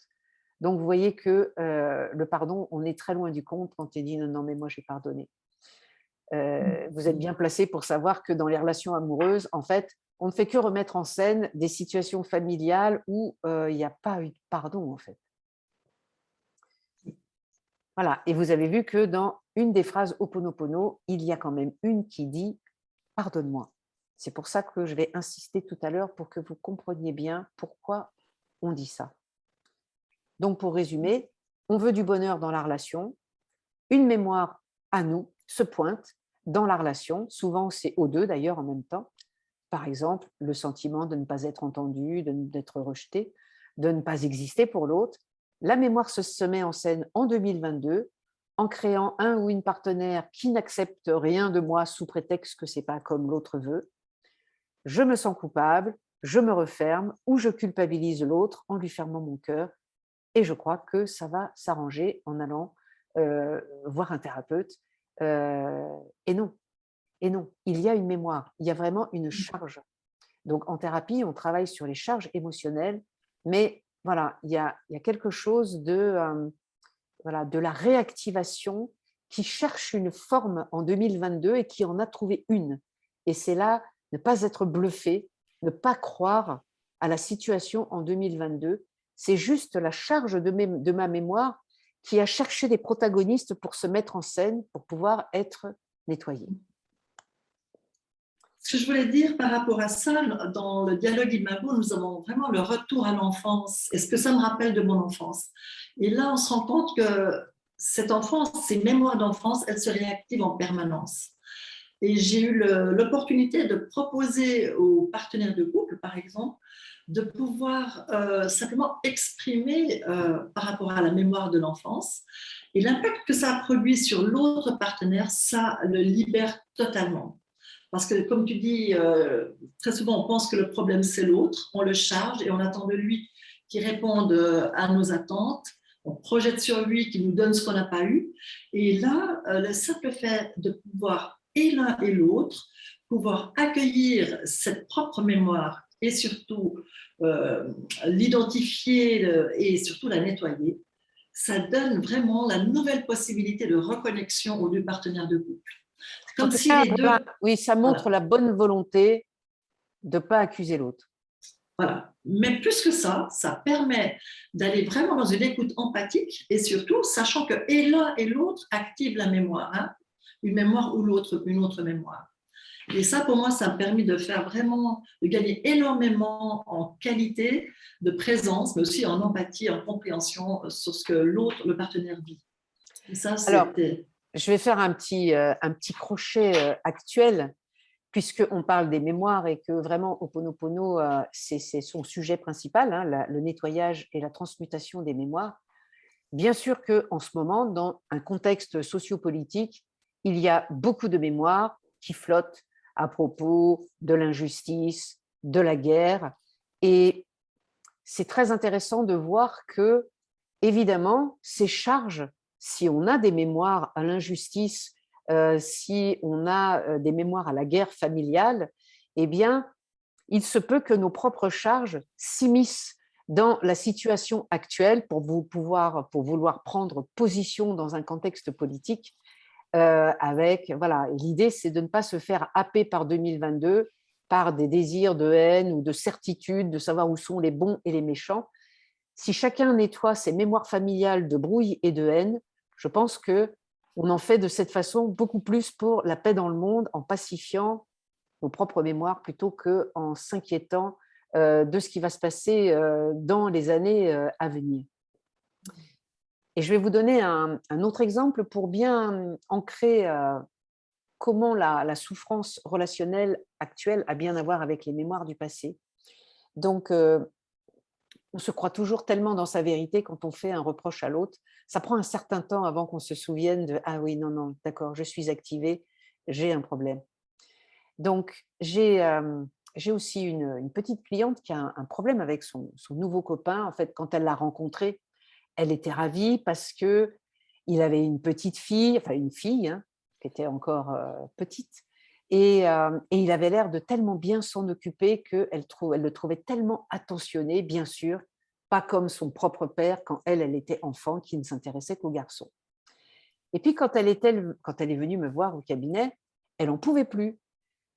Donc, vous voyez que le pardon, on est très loin du compte quand il dit « non, non, mais moi, j'ai pardonné ». Vous êtes bien placé pour savoir que dans les relations amoureuses, en fait, on ne fait que remettre en scène des situations familiales où il n'y a pas eu de pardon, en fait. Voilà, et vous avez vu que dans une des phrases Ho'oponopono, il y a quand même une qui dit « pardonne-moi ». C'est pour ça que je vais insister tout à l'heure pour que vous compreniez bien pourquoi on dit ça. Donc, pour résumer, on veut du bonheur dans la relation, une mémoire à nous se pointe dans la relation, souvent c'est aux deux d'ailleurs en même temps. Par exemple, le sentiment de ne pas être entendu, d'être rejeté, de ne pas exister pour l'autre. La mémoire se met en scène en 2022 en créant un ou une partenaire qui n'accepte rien de moi sous prétexte que ce n'est pas comme l'autre veut. Je me sens coupable, je me referme ou je culpabilise l'autre en lui fermant mon cœur. Et je crois que ça va s'arranger en allant voir un thérapeute. Et non, il y a une mémoire, il y a vraiment une charge. Donc en thérapie, on travaille sur les charges émotionnelles, mais voilà, il y a quelque chose de la réactivation qui cherche une forme en 2022 et qui en a trouvé une. Et c'est là, ne pas être bluffé, ne pas croire à la situation en 2022. C'est juste la charge de ma mémoire qui a cherché des protagonistes pour se mettre en scène, pour pouvoir être nettoyée. Ce que je voulais dire par rapport à ça, dans le dialogue Imago, nous avons vraiment le retour à l'enfance. Est-ce que ça me rappelle de mon enfance? Et là, on se rend compte que cette enfance, ces mémoires d'enfance, elles se réactivent en permanence. Et j'ai eu l'opportunité de proposer aux partenaires de couple, par exemple, de pouvoir simplement exprimer par rapport à la mémoire de l'enfance. Et l'impact que ça a produit sur l'autre partenaire, ça le libère totalement. Parce que, comme tu dis, très souvent, on pense que le problème, c'est l'autre, on le charge et on attend de lui qu'il réponde à nos attentes, on projette sur lui, qu'il nous donne ce qu'on n'a pas eu. Et là, le simple fait de pouvoir, et l'un et l'autre, pouvoir accueillir cette propre mémoire et surtout l'identifier et surtout la nettoyer, ça donne vraiment la nouvelle possibilité de reconnexion aux deux partenaires de couple. C'est En comme tout si cas, les voilà, deux… oui, ça montre Voilà. la bonne volonté de ne pas accuser l'autre. Voilà. Mais plus que ça permet d'aller vraiment dans une écoute empathique et surtout, sachant que et l'un et l'autre activent la mémoire, hein, une mémoire ou l'autre, une autre mémoire. Et ça, pour moi, ça a permis de faire vraiment, de gagner énormément en qualité de présence, mais aussi en empathie, en compréhension sur ce que l'autre, le partenaire vit. Et ça, Alors, c'était… je vais faire un petit crochet actuel, puisqu'on parle des mémoires et que vraiment Ho'oponopono, c'est son sujet principal, hein, le nettoyage et la transmutation des mémoires. Bien sûr qu'en ce moment, dans un contexte sociopolitique, il y a beaucoup de mémoires qui flottent à propos de l'injustice, de la guerre. Et c'est très intéressant de voir que, évidemment, ces charges, si on a des mémoires à l'injustice, si on a des mémoires à la guerre familiale, eh bien, il se peut que nos propres charges s'immiscent dans la situation actuelle pour vouloir prendre position dans un contexte politique. Avec, voilà, l'idée, c'est de ne pas se faire happer par 2022 par des désirs de haine ou de certitude, de savoir où sont les bons et les méchants. Si chacun nettoie ses mémoires familiales de brouille et de haine, je pense que on en fait de cette façon beaucoup plus pour la paix dans le monde, en pacifiant nos propres mémoires plutôt qu'en s'inquiétant de ce qui va se passer dans les années à venir. Et je vais vous donner un autre exemple pour bien ancrer comment la souffrance relationnelle actuelle a bien à voir avec les mémoires du passé. Donc, on se croit toujours tellement dans sa vérité quand on fait un reproche à l'autre. Ça prend un certain temps avant qu'on se souvienne de « Ah oui, non, non, d'accord, je suis activée, j'ai un problème ». Donc, j'ai aussi une petite cliente qui a un problème avec son nouveau copain. En fait, quand elle l'a rencontré, elle était ravie parce qu'il avait une petite fille, enfin une fille, hein, qui était encore petite, et il avait l'air de tellement bien s'en occuper qu'elle le trouvait tellement attentionné, bien sûr, pas comme son propre père quand elle était enfant, qui ne s'intéressait qu'aux garçons. Et puis quand elle est venue me voir au cabinet, elle n'en pouvait plus.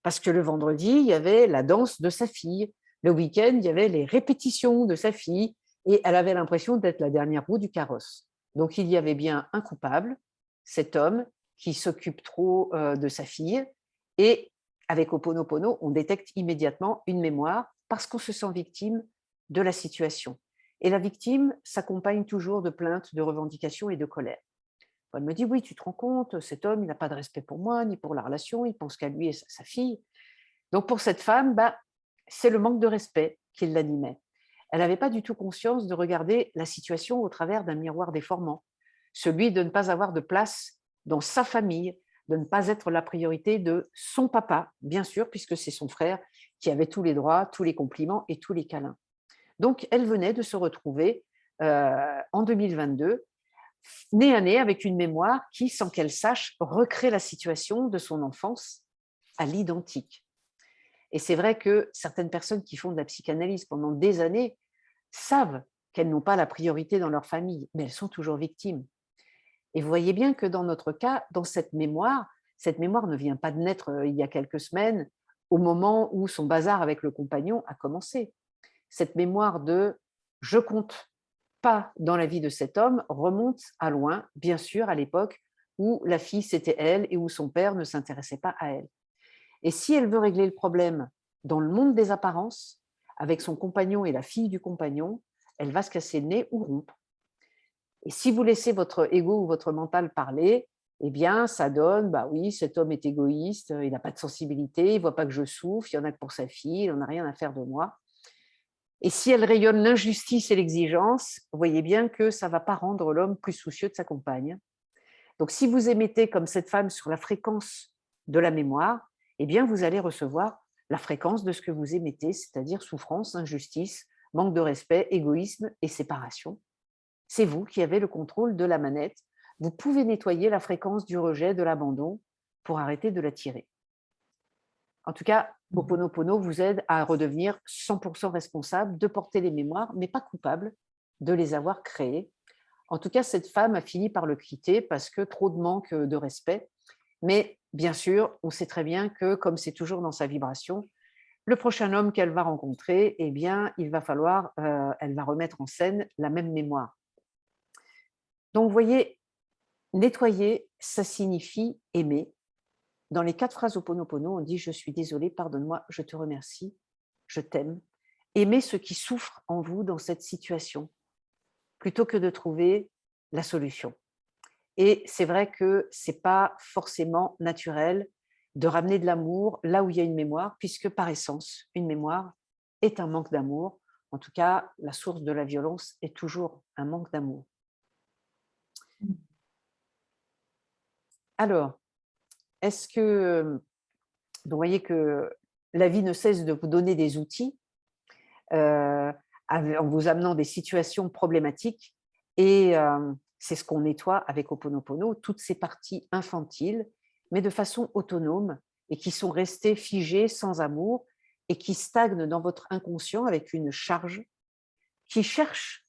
Parce que le vendredi, il y avait la danse de sa fille. Le week-end, il y avait les répétitions de sa fille. Et elle avait l'impression d'être la dernière roue du carrosse. Donc, il y avait bien un coupable, cet homme qui s'occupe trop de sa fille. Et avec Ho'oponopono, on détecte immédiatement une mémoire parce qu'on se sent victime de la situation. Et la victime s'accompagne toujours de plaintes, de revendications et de colère. Elle me dit, oui, tu te rends compte, cet homme, il n'a pas de respect pour moi, ni pour la relation, il pense qu'à lui et sa fille. Donc pour cette femme, c'est le manque de respect qui l'animait. Elle n'avait pas du tout conscience de regarder la situation au travers d'un miroir déformant, celui de ne pas avoir de place dans sa famille, de ne pas être la priorité de son papa, bien sûr, puisque c'est son frère qui avait tous les droits, tous les compliments et tous les câlins. Donc elle venait de se retrouver en 2022 nez à nez avec une mémoire qui, sans qu'elle sache, recrée la situation de son enfance à l'identique. Et c'est vrai que certaines personnes qui font de la psychanalyse pendant des années savent qu'elles n'ont pas la priorité dans leur famille, mais elles sont toujours victimes. Et vous voyez bien que dans notre cas, dans cette mémoire ne vient pas de naître il y a quelques semaines, au moment où son bazar avec le compagnon a commencé. Cette mémoire de « je compte pas dans la vie de cet homme » remonte à loin, bien sûr, à l'époque où la fille, c'était elle et où son père ne s'intéressait pas à elle. Et si elle veut régler le problème dans le monde des apparences, avec son compagnon et la fille du compagnon, elle va se casser le nez ou rompre. Et si vous laissez votre ego ou votre mental parler, eh bien, ça donne, oui, cet homme est égoïste, il n'a pas de sensibilité, il ne voit pas que je souffre, il n'y en a que pour sa fille, il n'en a rien à faire de moi. Et si elle rayonne l'injustice et l'exigence, vous voyez bien que ça ne va pas rendre l'homme plus soucieux de sa compagne. Donc, si vous émettez comme cette femme sur la fréquence de la mémoire, eh bien, vous allez recevoir la fréquence de ce que vous émettez, c'est-à-dire souffrance, injustice, manque de respect, égoïsme et séparation. C'est vous qui avez le contrôle de la manette. Vous pouvez nettoyer la fréquence du rejet, de l'abandon, pour arrêter de la tirer. En tout cas, Ho'oponopono vous aide à redevenir 100% responsable de porter les mémoires, mais pas coupable de les avoir créées. En tout cas, cette femme a fini par le quitter parce que trop de manque de respect. Mais bien sûr, on sait très bien que, comme c'est toujours dans sa vibration, le prochain homme qu'elle va rencontrer, eh bien, il va falloir, elle va remettre en scène la même mémoire. Donc, vous voyez, nettoyer, ça signifie aimer. Dans les 4 phrases Ho'oponopono, on dit « je suis désolé, pardonne-moi, je te remercie, je t'aime ». Aimez ceux qui souffrent en vous dans cette situation, plutôt que de trouver la solution. Et c'est vrai que ce n'est pas forcément naturel de ramener de l'amour là où il y a une mémoire, puisque par essence, une mémoire est un manque d'amour. En tout cas, la source de la violence est toujours un manque d'amour. Alors, est-ce que vous voyez que la vie ne cesse de vous donner des outils en vous amenant des situations problématiques et c'est ce qu'on nettoie avec Ho'oponopono, toutes ces parties infantiles, mais de façon autonome et qui sont restées figées sans amour et qui stagnent dans votre inconscient avec une charge qui cherche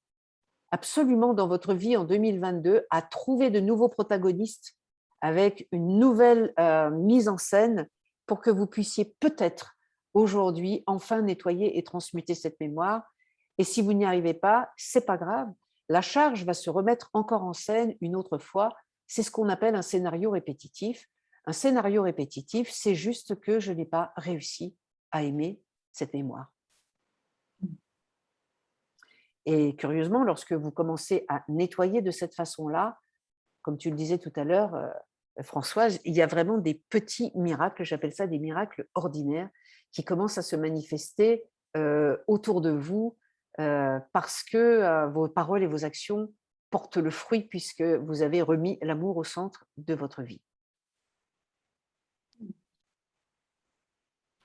absolument dans votre vie en 2022 à trouver de nouveaux protagonistes avec une nouvelle mise en scène pour que vous puissiez peut-être aujourd'hui enfin nettoyer et transmuter cette mémoire. Et si vous n'y arrivez pas, c'est pas grave. La charge va se remettre encore en scène une autre fois. C'est ce qu'on appelle un scénario répétitif. Un scénario répétitif, c'est juste que je n'ai pas réussi à aimer cette mémoire. Et curieusement, lorsque vous commencez à nettoyer de cette façon-là, comme tu le disais tout à l'heure, Françoise, il y a vraiment des petits miracles, j'appelle ça des miracles ordinaires, qui commencent à se manifester autour de vous parce que vos paroles et vos actions portent le fruit puisque vous avez remis l'amour au centre de votre vie.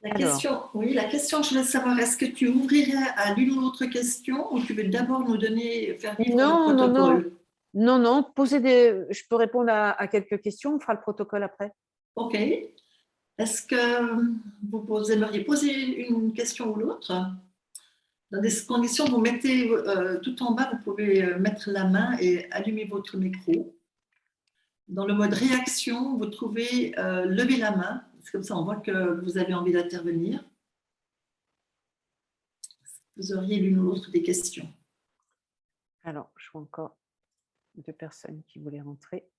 La question, je voulais savoir, est-ce que tu ouvrirais à l'une ou l'autre question ou tu veux d'abord nous donner, faire vivre le protocole? Non. Je peux répondre à quelques questions, on fera le protocole après. Ok. Est-ce que vous aimeriez poser une question ou l'autre? Dans des conditions, vous mettez tout en bas, vous pouvez mettre la main et allumer votre micro. Dans le mode réaction, vous trouvez lever la main. C'est comme ça, on voit que vous avez envie d'intervenir. Vous auriez l'une ou l'autre des questions. Alors, je vois encore 2 personnes qui voulaient rentrer.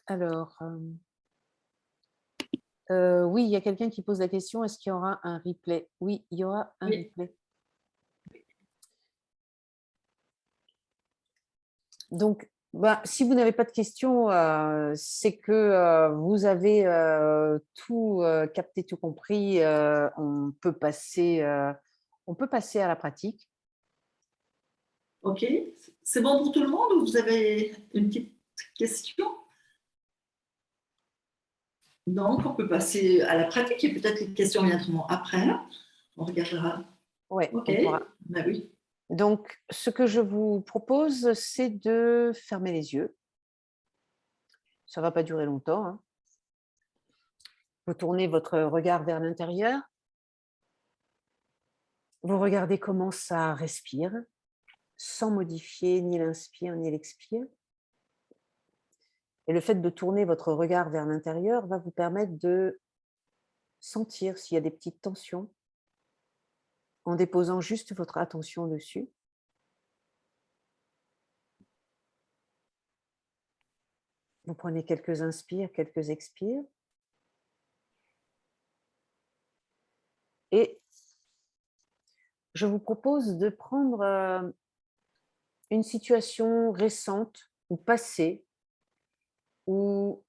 Alors, oui, il y a quelqu'un qui pose la question, est-ce qu'il y aura un replay? Oui, il y aura un replay. Donc, si vous n'avez pas de questions, c'est que vous avez tout capté, tout compris. On peut passer à la pratique. Ok, c'est bon pour tout le monde ou vous avez une petite question? Donc, on peut passer à la pratique et peut-être les questions viendront après. On regardera. Oui, ok, on pourra. Ben oui. Donc, ce que je vous propose, c'est de fermer les yeux. Ça ne va pas durer longtemps, hein. Vous tournez votre regard vers l'intérieur. Vous regardez comment ça respire, sans modifier ni l'inspire ni l'expire. Et le fait de tourner votre regard vers l'intérieur va vous permettre de sentir s'il y a des petites tensions en déposant juste votre attention dessus. Vous prenez quelques inspires, quelques expires. Et je vous propose de prendre une situation récente ou passée où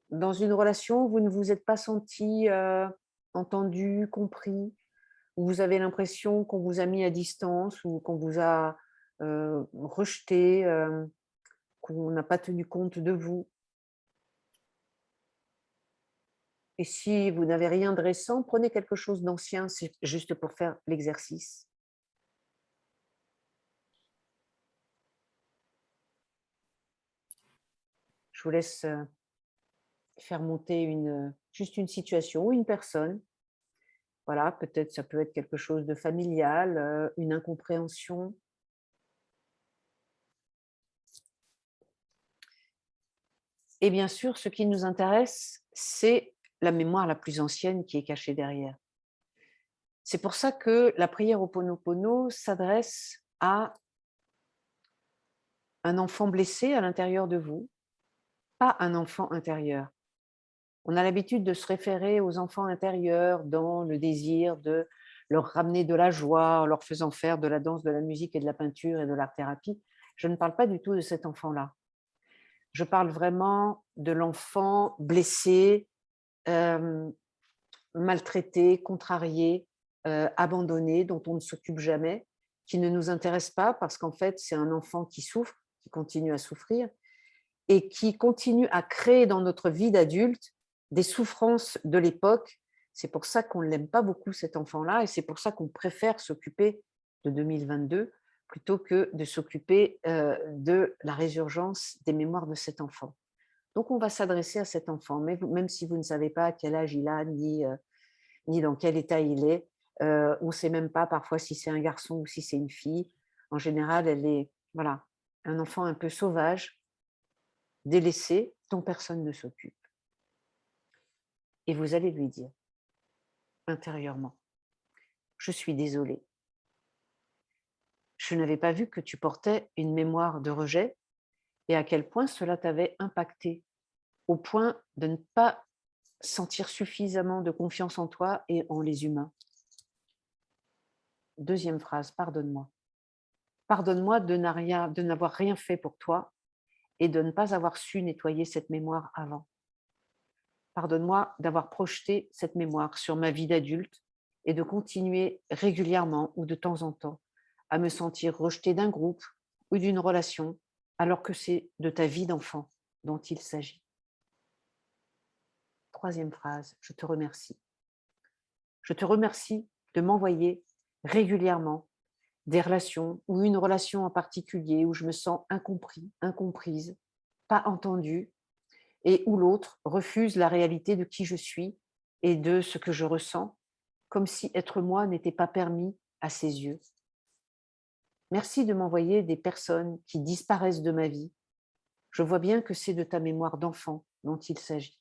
dans une relation, vous ne vous êtes pas senti entendu, compris, où vous avez l'impression qu'on vous a mis à distance ou qu'on vous a rejeté, qu'on n'a pas tenu compte de vous. Et si vous n'avez rien de récent, prenez quelque chose d'ancien, c'est juste pour faire l'exercice. Je vous laisse faire monter juste une situation ou une personne. Voilà, peut-être ça peut être quelque chose de familial, une incompréhension. Et bien sûr, ce qui nous intéresse, c'est la mémoire la plus ancienne qui est cachée derrière. C'est pour ça que la prière Ho'oponopono s'adresse à un enfant blessé à l'intérieur de vous, pas un enfant intérieur. On a l'habitude de se référer aux enfants intérieurs dans le désir de leur ramener de la joie en leur faisant faire de la danse, de la musique et de la peinture et de l'art-thérapie. Je ne parle pas du tout de cet enfant-là. Je parle vraiment de l'enfant blessé, maltraité, contrarié, abandonné, dont on ne s'occupe jamais, qui ne nous intéresse pas parce qu'en fait, c'est un enfant qui souffre, qui continue à souffrir et qui continue à créer dans notre vie d'adulte des souffrances de l'époque. C'est pour ça qu'on ne l'aime pas beaucoup, cet enfant-là, et c'est pour ça qu'on préfère s'occuper de 2022 plutôt que de s'occuper de la résurgence des mémoires de cet enfant. Donc, on va s'adresser à cet enfant, même si vous ne savez pas à quel âge il a, ni dans quel état il est. On ne sait même pas parfois si c'est un garçon ou si c'est une fille. En général, elle est voilà, un enfant un peu sauvage, délaissé, dont personne ne s'occupe. Et vous allez lui dire, intérieurement, je suis désolée. Je n'avais pas vu que tu portais une mémoire de rejet et à quel point cela t'avait impacté, au point de ne pas sentir suffisamment de confiance en toi et en les humains. Deuxième phrase, pardonne-moi. Pardonne-moi de n'avoir rien fait pour toi et de ne pas avoir su nettoyer cette mémoire avant. Pardonne-moi d'avoir projeté cette mémoire sur ma vie d'adulte et de continuer régulièrement ou de temps en temps à me sentir rejetée d'un groupe ou d'une relation alors que c'est de ta vie d'enfant dont il s'agit. Troisième phrase, je te remercie. Je te remercie de m'envoyer régulièrement des relations ou une relation en particulier où je me sens incompris, incomprise, pas entendue, et où l'autre refuse la réalité de qui je suis et de ce que je ressens, comme si être moi n'était pas permis à ses yeux. Merci de m'envoyer des personnes qui disparaissent de ma vie. Je vois bien que c'est de ta mémoire d'enfant dont il s'agit.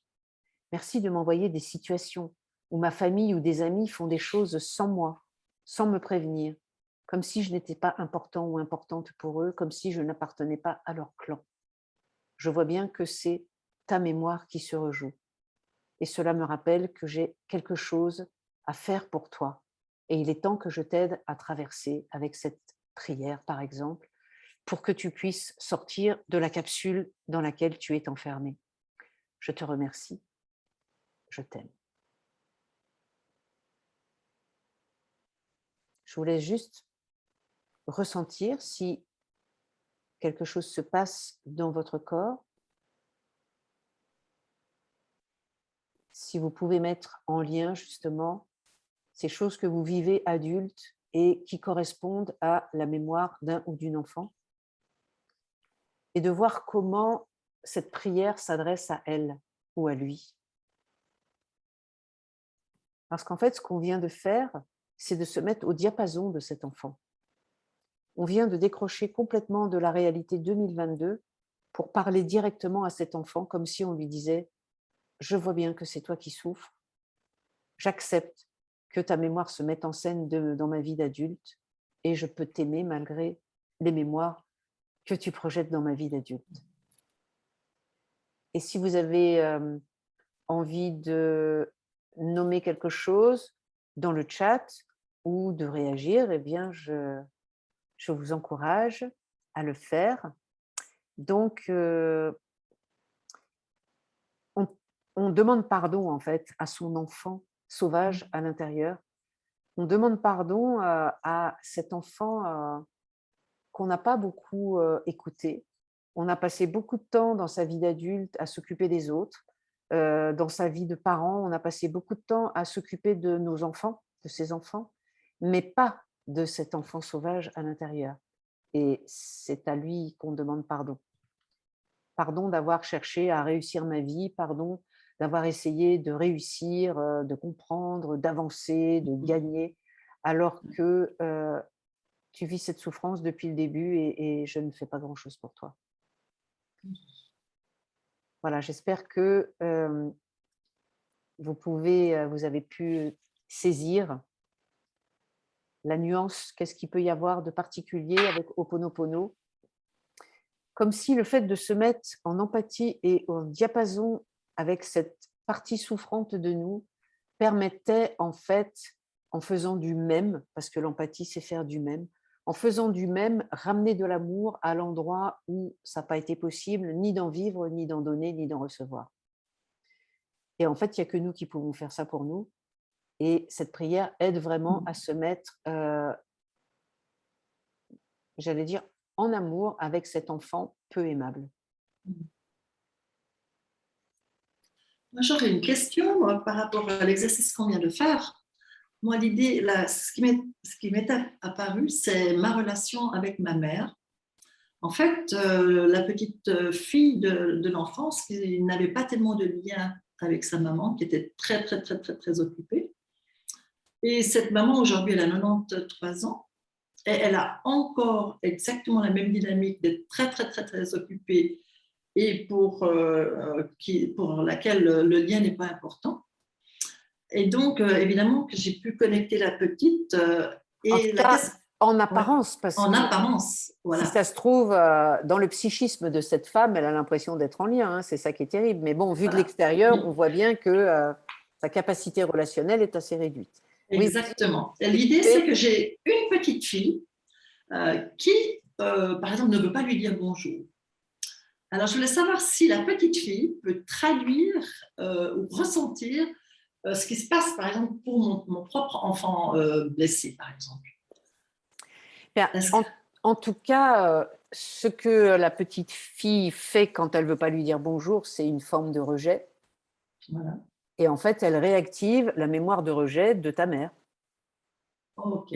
Merci de m'envoyer des situations où ma famille ou des amis font des choses sans moi, sans me prévenir, comme si je n'étais pas important ou importante pour eux, comme si je n'appartenais pas à leur clan. Je vois bien que c'est ta mémoire qui se rejoue. Et cela me rappelle que j'ai quelque chose à faire pour toi. Et il est temps que je t'aide à traverser avec cette prière, par exemple, pour que tu puisses sortir de la capsule dans laquelle tu es enfermé. Je te remercie. Je t'aime. Je vous laisse juste ressentir si quelque chose se passe dans votre corps. Si vous pouvez mettre en lien justement ces choses que vous vivez adulte et qui correspondent à la mémoire d'un ou d'une enfant. Et de voir comment cette prière s'adresse à elle ou à lui. Parce qu'en fait, ce qu'on vient de faire, c'est de se mettre au diapason de cet enfant. On vient de décrocher complètement de la réalité 2022 pour parler directement à cet enfant comme si on lui disait « Je vois bien que c'est toi qui souffres, j'accepte que ta mémoire se mette en scène dans ma vie d'adulte et je peux t'aimer malgré les mémoires que tu projettes dans ma vie d'adulte. » Et si vous avez envie de nommer quelque chose dans le chat ou de réagir, eh bien, je vous encourage à le faire. Donc, on demande pardon, en fait, à son enfant sauvage à l'intérieur. On demande pardon à cet enfant qu'on n'a pas beaucoup écouté. On a passé beaucoup de temps dans sa vie d'adulte à s'occuper des autres. Dans sa vie de parent, on a passé beaucoup de temps à s'occuper de nos enfants, de ses enfants, mais pas de cet enfant sauvage à l'intérieur. Et c'est à lui qu'on demande pardon. Pardon d'avoir cherché à réussir ma vie, pardon d'avoir essayé de réussir, de comprendre, d'avancer, de gagner, alors que tu vis cette souffrance depuis le début et je ne fais pas grand-chose pour toi. Voilà, j'espère que vous avez pu saisir la nuance, qu'est-ce qu'il peut y avoir de particulier avec Ho'oponopono, comme si le fait de se mettre en empathie et en diapason avec cette partie souffrante de nous permettait en fait, en faisant du même, parce que l'empathie c'est faire du même, en faisant du même, ramener de l'amour à l'endroit où ça n'a pas été possible ni d'en vivre, ni d'en donner, ni d'en recevoir. Et en fait, il n'y a que nous qui pouvons faire ça pour nous. Et cette prière aide vraiment à se mettre, j'allais dire, en amour avec cet enfant peu aimable. Moi, j'aurais une question par rapport à l'exercice qu'on vient de faire. Moi, l'idée, ce qui m'est apparu, c'est ma relation avec ma mère. En fait, la petite fille de l'enfance qui n'avait pas tellement de lien avec sa maman, qui était très, très, très, très, très occupée. Et cette maman, aujourd'hui, elle a 93 ans. Et elle a encore exactement la même dynamique d'être très, très, très, très occupée et pour laquelle le lien n'est pas important. Et donc, évidemment, que j'ai pu connecter la petite. En tout cas, en apparence, parce en que apparence, voilà. si ça se trouve, dans le psychisme de cette femme, elle a l'impression d'être en lien, hein, c'est ça qui est terrible. Mais bon, vu de l'extérieur, on voit bien que sa capacité relationnelle est assez réduite. Exactement. Oui. L'idée, c'est que j'ai une petite fille qui, par exemple, ne veut pas lui dire bonjour. Alors, je voulais savoir si la petite fille peut traduire ou ressentir ce qui se passe, par exemple, pour mon propre enfant blessé, par exemple. Bien, en tout cas, ce que la petite fille fait quand elle ne veut pas lui dire bonjour, c'est une forme de rejet. Voilà. Et en fait, elle réactive la mémoire de rejet de ta mère. Ok.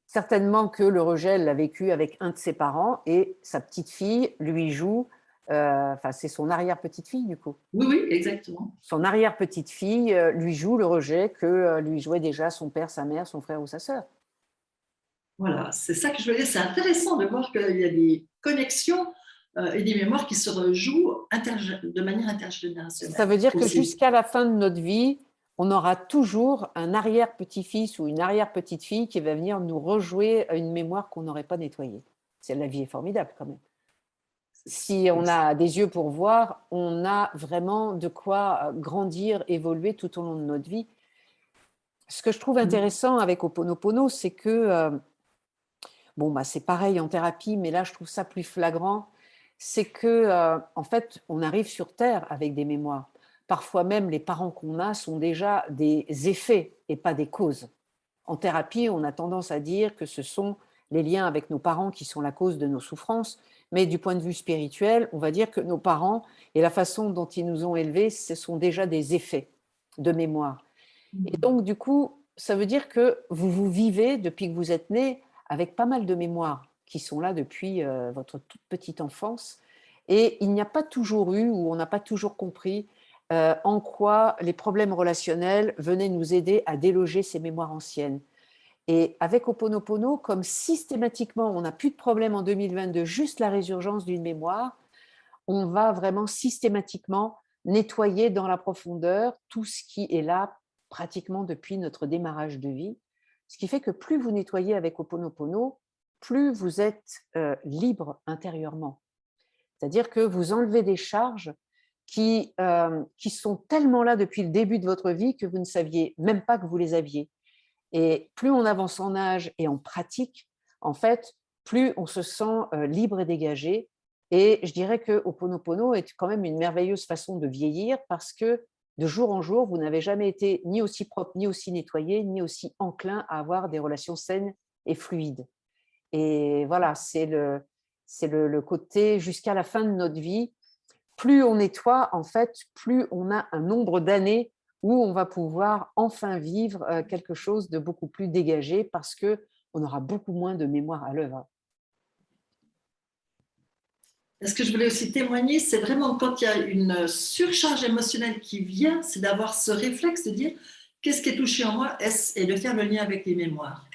Certainement que le rejet, elle l'a vécu avec un de ses parents et sa petite fille lui joue, enfin c'est son arrière-petite-fille du coup. Oui, oui, exactement. Son arrière-petite-fille lui joue le rejet que lui jouait déjà son père, sa mère, son frère ou sa sœur. Voilà, c'est ça que je veux dire. C'est intéressant de voir qu'il y a des connexions et des mémoires qui se rejouent de manière intergénérationnelle. Ça veut dire que jusqu'à la fin de notre vie, on aura toujours un arrière-petit-fils ou une arrière-petite-fille qui va venir nous rejouer une mémoire qu'on n'aurait pas nettoyée. La vie est formidable quand même. Si on a des yeux pour voir, on a vraiment de quoi grandir, évoluer tout au long de notre vie. Ce que je trouve intéressant avec Ho'oponopono, c'est que, bon, bah, c'est pareil en thérapie, mais là, je trouve ça plus flagrant, c'est que, en fait, on arrive sur Terre avec des mémoires. Parfois même, les parents qu'on a sont déjà des effets et pas des causes. En thérapie, on a tendance à dire que ce sont les liens avec nos parents qui sont la cause de nos souffrances, mais du point de vue spirituel, on va dire que nos parents et la façon dont ils nous ont élevés, ce sont déjà des effets de mémoire. Et donc, du coup, ça veut dire que vous vivez, depuis que vous êtes né, avec pas mal de mémoires qui sont là depuis votre toute petite enfance. Et il n'y a pas toujours eu, ou on n'a pas toujours compris, en quoi les problèmes relationnels venaient nous aider à déloger ces mémoires anciennes. Et avec Ho'oponopono, comme systématiquement, on n'a plus de problème en 2022, juste la résurgence d'une mémoire, on va vraiment systématiquement nettoyer dans la profondeur tout ce qui est là pratiquement depuis notre démarrage de vie. Ce qui fait que plus vous nettoyez avec Ho'oponopono, plus vous êtes libre intérieurement. C'est-à-dire que vous enlevez des charges qui sont tellement là depuis le début de votre vie que vous ne saviez même pas que vous les aviez. Et plus on avance en âge et en pratique, en fait, plus on se sent libre et dégagé. Et je dirais que Ho'oponopono est quand même une merveilleuse façon de vieillir parce que de jour en jour, vous n'avez jamais été ni aussi propre, ni aussi nettoyé, ni aussi enclin à avoir des relations saines et fluides. Et voilà, c'est le côté jusqu'à la fin de notre vie. Plus on nettoie, en fait, plus on a un nombre d'années où on va pouvoir enfin vivre quelque chose de beaucoup plus dégagé parce qu'on aura beaucoup moins de mémoire à l'œuvre. ce que je voulais aussi témoigner, c'est vraiment quand il y a une surcharge émotionnelle qui vient, c'est d'avoir ce réflexe de dire qu'est-ce qui est touché en moi et de faire le lien avec les mémoires.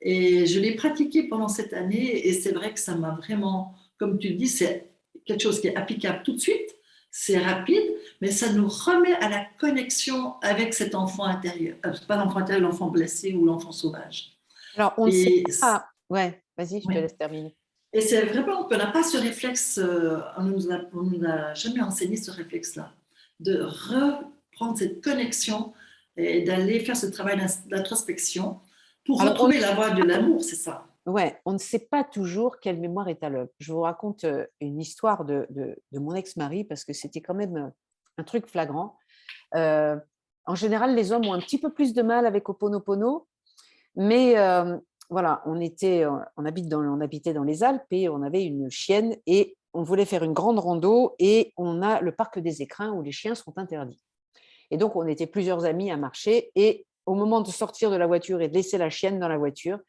Et je l'ai pratiqué pendant cette année et c'est vrai que ça m'a vraiment, comme tu le dis, c'est quelque chose qui est applicable tout de suite, c'est rapide, mais ça nous remet à la connexion avec cet enfant intérieur, pas l'enfant intérieur, l'enfant blessé ou l'enfant sauvage. Alors, on ne sait Et pas. Ouais, vas-y, je te ouais. laisse terminer. Et c'est vraiment qu'on n'a pas ce réflexe, on ne nous a jamais enseigné ce réflexe-là, de reprendre cette connexion et d'aller faire ce travail d'introspection pour Alors, retrouver la voie de l'amour, c'est ça. ouais, on ne sait pas toujours quelle mémoire est à l'œuvre. Je vous raconte une histoire de mon ex-mari parce que c'était quand même un truc flagrant. En général, les hommes ont un petit peu plus de mal avec Ho'oponopono, mais voilà, on habitait dans les Alpes et on avait une chienne et on voulait faire une grande rando et on a le parc des Écrins où les chiens sont interdits. Et donc, on était plusieurs amis à marcher et au moment de sortir de la voiture et de laisser la chienne dans la voiture,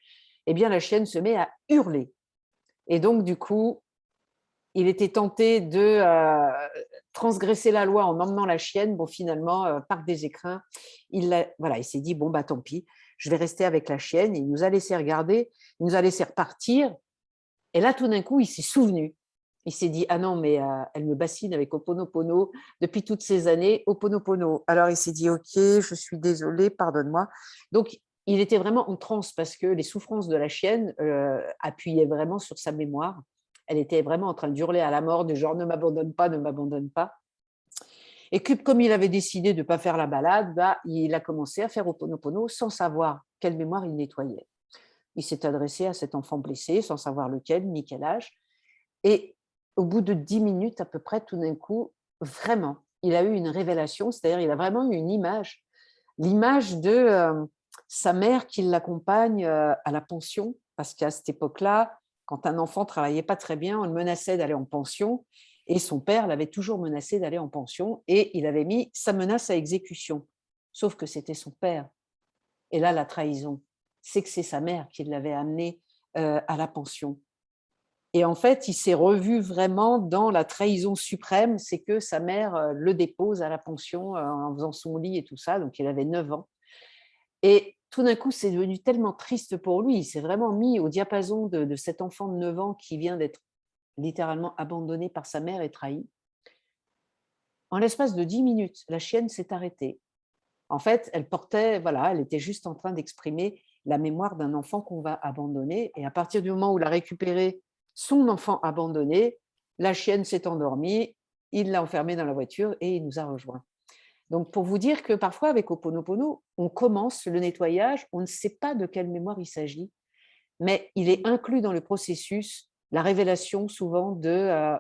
eh bien, la chienne se met à hurler. Et donc, du coup, il était tenté de transgresser la loi en emmenant la chienne. Bon, finalement, parc des Écrins, voilà, il s'est dit, bon, bah tant pis, je vais rester avec la chienne. Il nous a laissé regarder, il nous a laissé repartir. Et là, tout d'un coup, il s'est souvenu. Il s'est dit, ah non, mais elle me bassine avec Ho'oponopono depuis toutes ces années, Ho'oponopono. Alors, il s'est dit, ok, je suis désolé, pardonne-moi. Donc, il était vraiment en transe parce que les souffrances de la chienne appuyaient vraiment sur sa mémoire. Elle était vraiment en train d'hurler à la mort, de genre, ne m'abandonne pas, ne m'abandonne pas. Et que, comme il avait décidé de ne pas faire la balade, bah, il a commencé à faire Ho'oponopono sans savoir quelle mémoire il nettoyait. Il s'est adressé à cet enfant blessé sans savoir lequel ni quel âge. Et au bout de 10 minutes à peu près, tout d'un coup, vraiment, il a eu une révélation, c'est-à-dire il a vraiment eu une image, l'image de sa mère qui l'accompagne à la pension, parce qu'à cette époque-là, quand un enfant travaillait pas très bien, on le menaçait d'aller en pension, et son père l'avait toujours menacé d'aller en pension, et il avait mis sa menace à exécution. Sauf que c'était son père. Et là, la trahison, c'est que c'est sa mère qui l'avait amené à la pension. Et en fait, il s'est revu vraiment dans la trahison suprême, c'est que sa mère le dépose à la pension en faisant son lit et tout ça, donc il avait 9 ans. Et tout d'un coup, c'est devenu tellement triste pour lui, il s'est vraiment mis au diapason de cet enfant de 9 ans qui vient d'être littéralement abandonné par sa mère et trahi. En l'espace de 10 minutes, la chienne s'est arrêtée. En fait, voilà, elle était juste en train d'exprimer la mémoire d'un enfant qu'on va abandonner. Et à partir du moment où il a récupéré son enfant abandonné, la chienne s'est endormie, il l'a enfermée dans la voiture et il nous a rejoints. Donc, pour vous dire que parfois, avec Ho'oponopono, on commence le nettoyage, on ne sait pas de quelle mémoire il s'agit, mais il est inclus dans le processus la révélation souvent de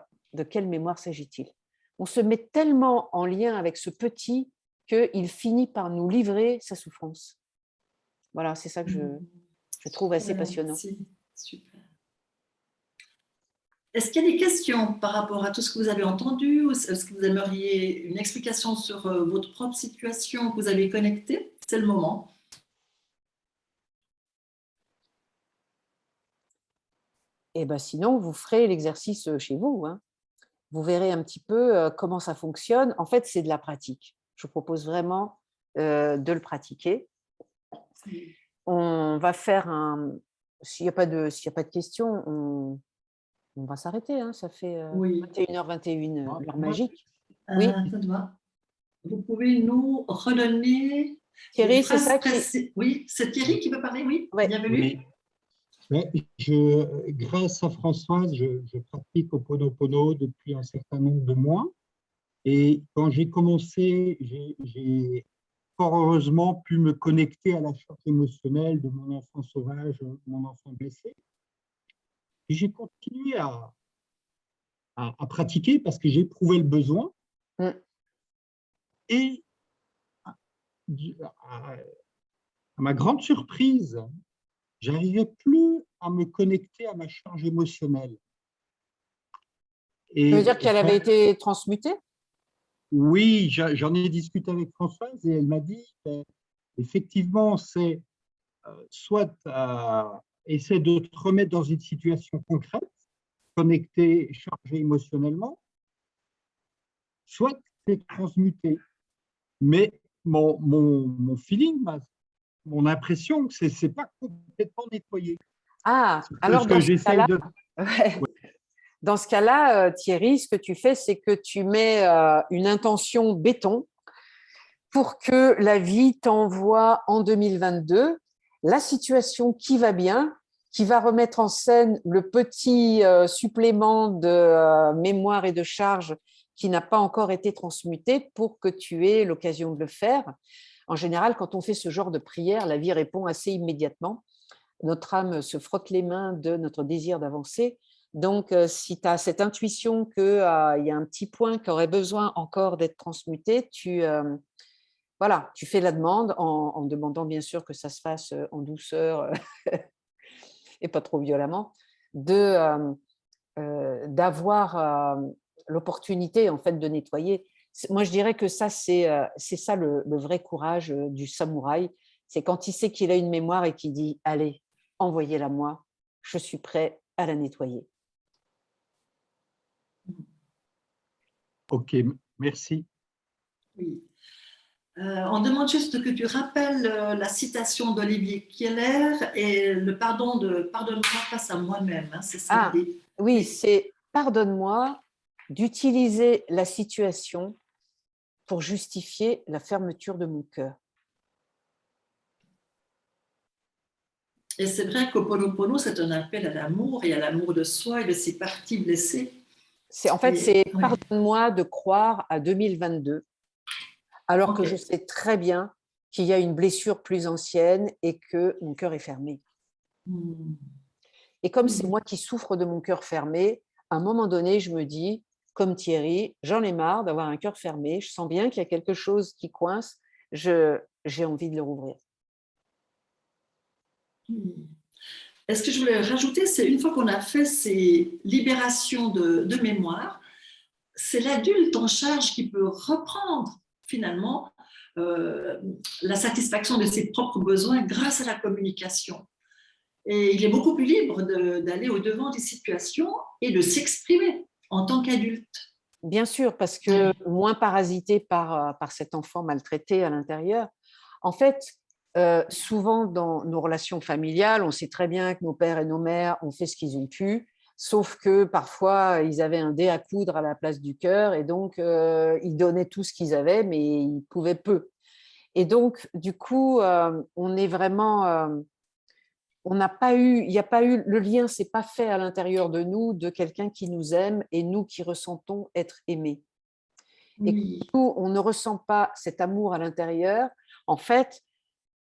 quelle mémoire s'agit-il. On se met tellement en lien avec ce petit qu'il finit par nous livrer sa souffrance. Voilà, c'est ça que je trouve assez passionnant. Merci, super. Est-ce qu'il y a des questions par rapport à tout ce que vous avez entendu ou est-ce que vous aimeriez une explication sur votre propre situation que vous avez connectée? C'est le moment. Et ben sinon, vous ferez l'exercice chez vous. Hein. Vous verrez un petit peu comment ça fonctionne. En fait, c'est de la pratique. Je vous propose vraiment de le pratiquer. On va faire un... S'il n'y a pas de questions, on va s'arrêter. Hein. Ça fait Oui. 21h21, l'heure magique. Oui, Vous pouvez nous redonner une Thierry, c'est phrase ça qui... précise. Oui, c'est Thierry qui veut parler, oui. Ouais. Bienvenue. Oui. Grâce à Françoise, je pratique Ho'oponopono depuis un certain nombre de mois. Et quand j'ai commencé, j'ai fort heureusement pu me connecter à la charge émotionnelle de mon enfant sauvage, mon enfant blessé. Et j'ai continué à pratiquer parce que j'ai éprouvé le besoin. Mm. Et à ma grande surprise, j'arrivais plus à me connecter à ma charge émotionnelle. Ça veut dire qu'elle avait été transmutée? Oui, j'en ai discuté avec Françoise et elle m'a dit effectivement, c'est soit essaie de te remettre dans une situation concrète, connecté, chargé émotionnellement, soit c'est transmuté. Mais mon feeling, mon impression, que ce n'est pas complètement nettoyé. Ah, Ce alors que dans ce j'essaye cas-là, de… ouais. Dans ce cas-là, Thierry, ce que tu fais, c'est que tu mets une intention béton pour que la vie t'envoie en 2022 la situation qui va bien, qui va remettre en scène le petit supplément de mémoire et de charge qui n'a pas encore été transmuté pour que tu aies l'occasion de le faire. En général, quand on fait ce genre de prière, la vie répond assez immédiatement. Notre âme se frotte les mains de notre désir d'avancer. Donc, si tu as cette intuition qu'il y a un petit point qui aurait besoin encore d'être transmuté, voilà, tu fais la demande en demandant bien sûr que ça se fasse en douceur et pas trop violemment, d'avoir l'opportunité en fait de nettoyer. Moi, je dirais que ça, c'est ça le vrai courage du samouraï. C'est quand il sait qu'il a une mémoire et qu'il dit « Allez, envoyez-la moi, je suis prêt à la nettoyer ». Ok, merci. Oui. On demande juste que tu rappelles la citation d'Olivier Keller et le pardon de « pardonne-moi face à moi-même ». Hein, c'est ça l'idée. Oui, c'est « pardonne-moi d'utiliser la situation pour justifier la fermeture de mon cœur ». Et c'est vrai qu'Ho'oponopono, c'est un appel à l'amour et à l'amour de soi et de ses parties blessées. C'est « pardonne-moi de croire à 2022 ». Alors que je sais très bien qu'il y a une blessure plus ancienne et que mon cœur est fermé. Et comme c'est moi qui souffre de mon cœur fermé, à un moment donné, je me dis, comme Thierry, j'en ai marre d'avoir un cœur fermé, je sens bien qu'il y a quelque chose qui coince, j'ai envie de le rouvrir. Et ce que je voulais rajouter, c'est une fois qu'on a fait ces libérations de mémoire, c'est l'adulte en charge qui peut reprendre finalement la satisfaction de ses propres besoins grâce à la communication. Et il est beaucoup plus libre d'aller au-devant des situations et de s'exprimer en tant qu'adulte. Bien sûr, parce que moins parasité par cet enfant maltraité à l'intérieur. En fait, souvent dans nos relations familiales, on sait très bien que nos pères et nos mères ont fait ce qu'ils ont pu, sauf que parfois, ils avaient un dé à coudre à la place du cœur et donc ils donnaient tout ce qu'ils avaient, mais ils pouvaient peu. Et donc, du coup, on est vraiment… il n'y a pas eu, le lien s'est pas fait à l'intérieur de nous de quelqu'un qui nous aime et nous qui ressentons être aimés. Et Oui. nous, on ne ressent pas cet amour à l'intérieur. En fait,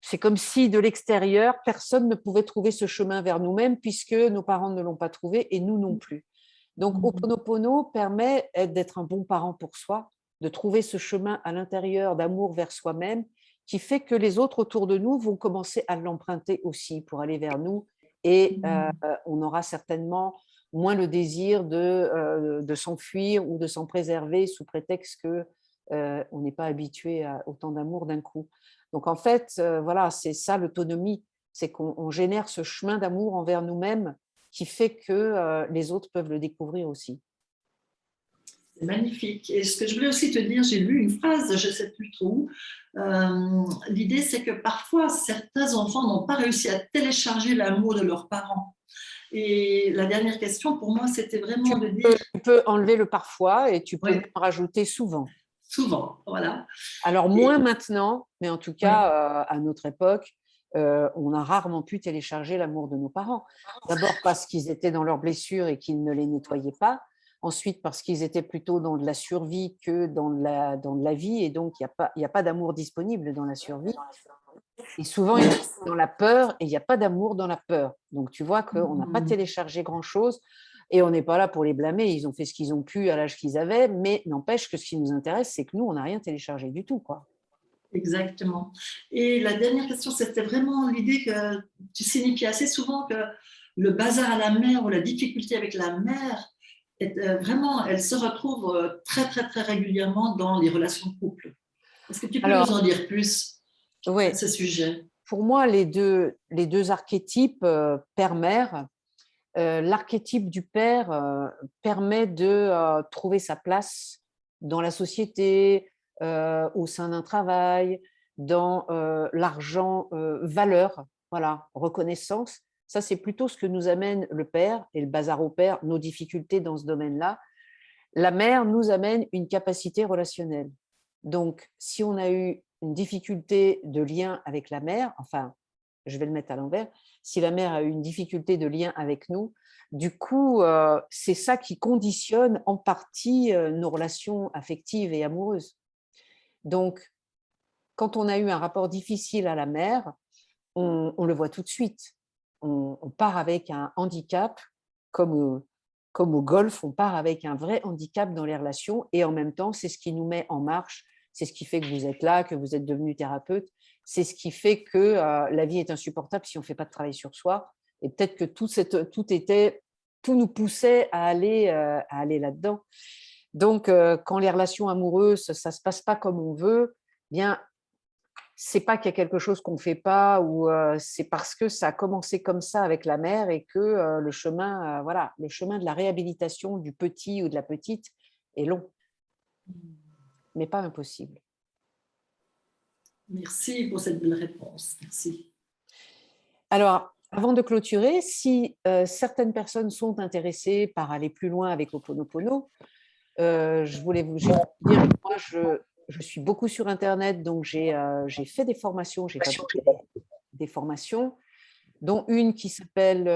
c'est comme si de l'extérieur, personne ne pouvait trouver ce chemin vers nous-mêmes puisque nos parents ne l'ont pas trouvé et nous non plus. Donc, Ho'oponopono permet d'être un bon parent pour soi, de trouver ce chemin à l'intérieur d'amour vers soi-même qui fait que les autres autour de nous vont commencer à l'emprunter aussi pour aller vers nous et on aura certainement moins le désir de s'enfuir ou de s'en préserver sous prétexte qu'on n'est pas habitué à autant d'amour d'un coup. Donc en fait, voilà, c'est ça l'autonomie, c'est qu'on génère ce chemin d'amour envers nous-mêmes qui fait que les autres peuvent le découvrir aussi. C'est magnifique. Et ce que je voulais aussi te dire, j'ai lu une phrase, je ne sais plus trop où. L'idée, c'est que parfois, certains enfants n'ont pas réussi à télécharger l'amour de leurs parents. Et la dernière question, pour moi, c'était vraiment de dire… Tu peux enlever le parfois et tu peux Oui. même rajouter souvent. Souvent, voilà. Alors, moins maintenant, mais en tout cas, à notre époque, on a rarement pu télécharger l'amour de nos parents. D'abord parce qu'ils étaient dans leurs blessures et qu'ils ne les nettoyaient pas. Ensuite, parce qu'ils étaient plutôt dans de la survie que dans de la vie. Et donc, il n'y a pas d'amour disponible dans la survie. Et souvent, ils sont dans la peur et il n'y a pas d'amour dans la peur. Donc, tu vois qu'on n'a pas téléchargé grand-chose et on n'est pas là pour les blâmer. Ils ont fait ce qu'ils ont pu à l'âge qu'ils avaient, mais n'empêche que ce qui nous intéresse, c'est que nous, on n'a rien téléchargé du tout, quoi. Exactement. Et la dernière question, c'était vraiment l'idée que tu signifies assez souvent que le bazar à la mère ou la difficulté avec la mère, vraiment, elle se retrouve très, très, très régulièrement dans les relations de couple. Est-ce que tu peux nous en dire plus à ce sujet? Pour moi, les deux archétypes, père-mère, l'archétype du père permet de trouver sa place dans la société, au sein d'un travail, dans l'argent, valeur, voilà, reconnaissance. Ça, c'est plutôt ce que nous amène le père et le bazar au père, nos difficultés dans ce domaine-là. La mère nous amène une capacité relationnelle. Donc, si on a eu une difficulté de lien avec la mère, enfin, je vais le mettre à l'envers, si la mère a eu une difficulté de lien avec nous, du coup, c'est ça qui conditionne en partie nos relations affectives et amoureuses. Donc, quand on a eu un rapport difficile à la mère, on le voit tout de suite. On part avec un handicap, comme au golf, on part avec un vrai handicap dans les relations et en même temps, c'est ce qui nous met en marche, c'est ce qui fait que vous êtes là, que vous êtes devenu thérapeute, c'est ce qui fait que la vie est insupportable si on ne fait pas de travail sur soi et peut-être que tout nous poussait à aller là-dedans. Donc, quand les relations amoureuses, ça ne se passe pas comme on veut, bien, c'est pas qu'il y a quelque chose qu'on ne fait pas ou c'est parce que ça a commencé comme ça avec la mère et que le chemin, voilà, le chemin de la réhabilitation du petit ou de la petite est long, mais pas impossible. Merci pour cette belle réponse. Merci. Alors, avant de clôturer, si certaines personnes sont intéressées par aller plus loin avec Ho'oponopono, je voulais vous dire que moi, je suis beaucoup sur Internet, donc j'ai fait des formations, j'ai fabriqué des formations, dont une qui s'appelle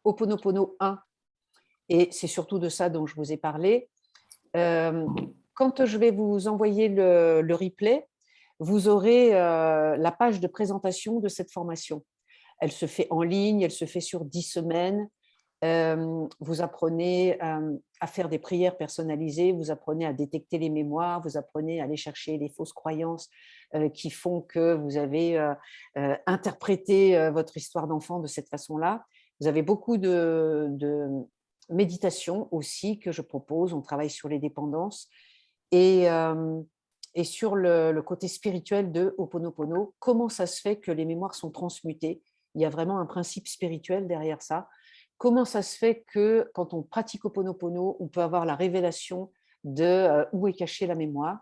Ho'oponopono 1, et c'est surtout de ça dont je vous ai parlé. Quand je vais vous envoyer le replay, vous aurez la page de présentation de cette formation. Elle se fait en ligne, elle se fait sur 10 semaines. Vous apprenez à faire des prières personnalisées, vous apprenez à détecter les mémoires, vous apprenez à aller chercher les fausses croyances qui font que vous avez interprété votre histoire d'enfant de cette façon-là. Vous avez beaucoup de méditation aussi que je propose, on travaille sur les dépendances et sur le côté spirituel de Ho'oponopono, comment ça se fait que les mémoires sont transmutées. Il y a vraiment un principe spirituel derrière ça. Comment ça se fait que quand on pratique Ho'oponopono, on peut avoir la révélation de où est cachée la mémoire.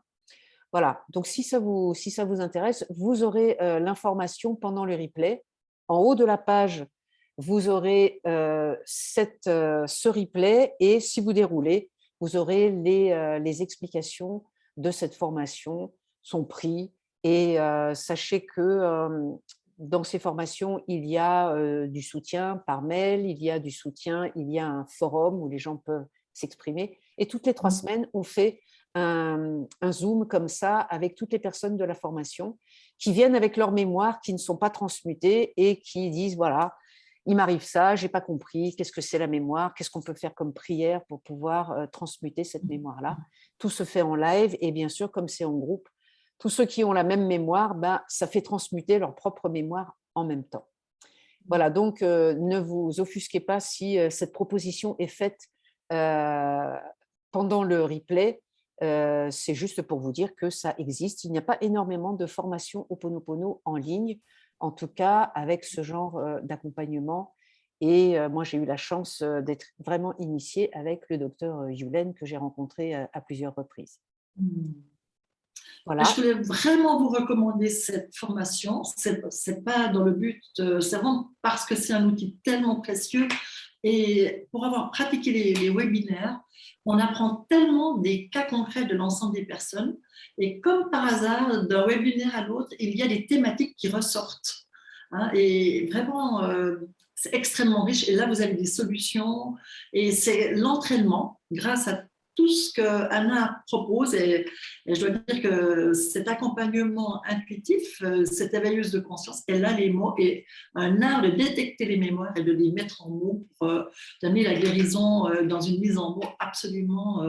Voilà, donc si ça vous intéresse, vous aurez l'information pendant le replay. En haut de la page, vous aurez ce replay et si vous déroulez, vous aurez les explications de cette formation, son prix. Et sachez que dans ces formations, il y a du soutien par mail, il y a du soutien, il y a un forum où les gens peuvent s'exprimer. Et toutes les 3 semaines, on fait un Zoom comme ça avec toutes les personnes de la formation qui viennent avec leurs mémoires qui ne sont pas transmutées et qui disent, voilà, il m'arrive ça, je n'ai pas compris, qu'est-ce que c'est la mémoire, qu'est-ce qu'on peut faire comme prière pour pouvoir transmuter cette mémoire-là. Tout se fait en live et bien sûr, comme c'est en groupe, tous ceux qui ont la même mémoire, ben, ça fait transmuter leur propre mémoire en même temps. Voilà, donc ne vous offusquez pas si cette proposition est faite pendant le replay. C'est juste pour vous dire que ça existe. Il n'y a pas énormément de formations Ho'oponopono en ligne, en tout cas avec ce genre d'accompagnement. Et moi, j'ai eu la chance d'être vraiment initiée avec le docteur Yulen que j'ai rencontré à plusieurs reprises. Voilà. Je voulais vraiment vous recommander cette formation. C'est pas dans le but, c'est vraiment parce que c'est un outil tellement précieux. Et pour avoir pratiqué les webinaires, on apprend tellement des cas concrets de l'ensemble des personnes. Et comme par hasard, d'un webinaire à l'autre, il y a des thématiques qui ressortent. Hein, et vraiment, c'est extrêmement riche. Et là, vous avez des solutions. Et c'est l'entraînement grâce à tout ce que Anna propose. Et je dois dire que cet accompagnement intuitif, cette éveilleuse de conscience, elle a les mots et un art de détecter les mémoires et de les mettre en mots pour donner la guérison dans une mise en mots absolument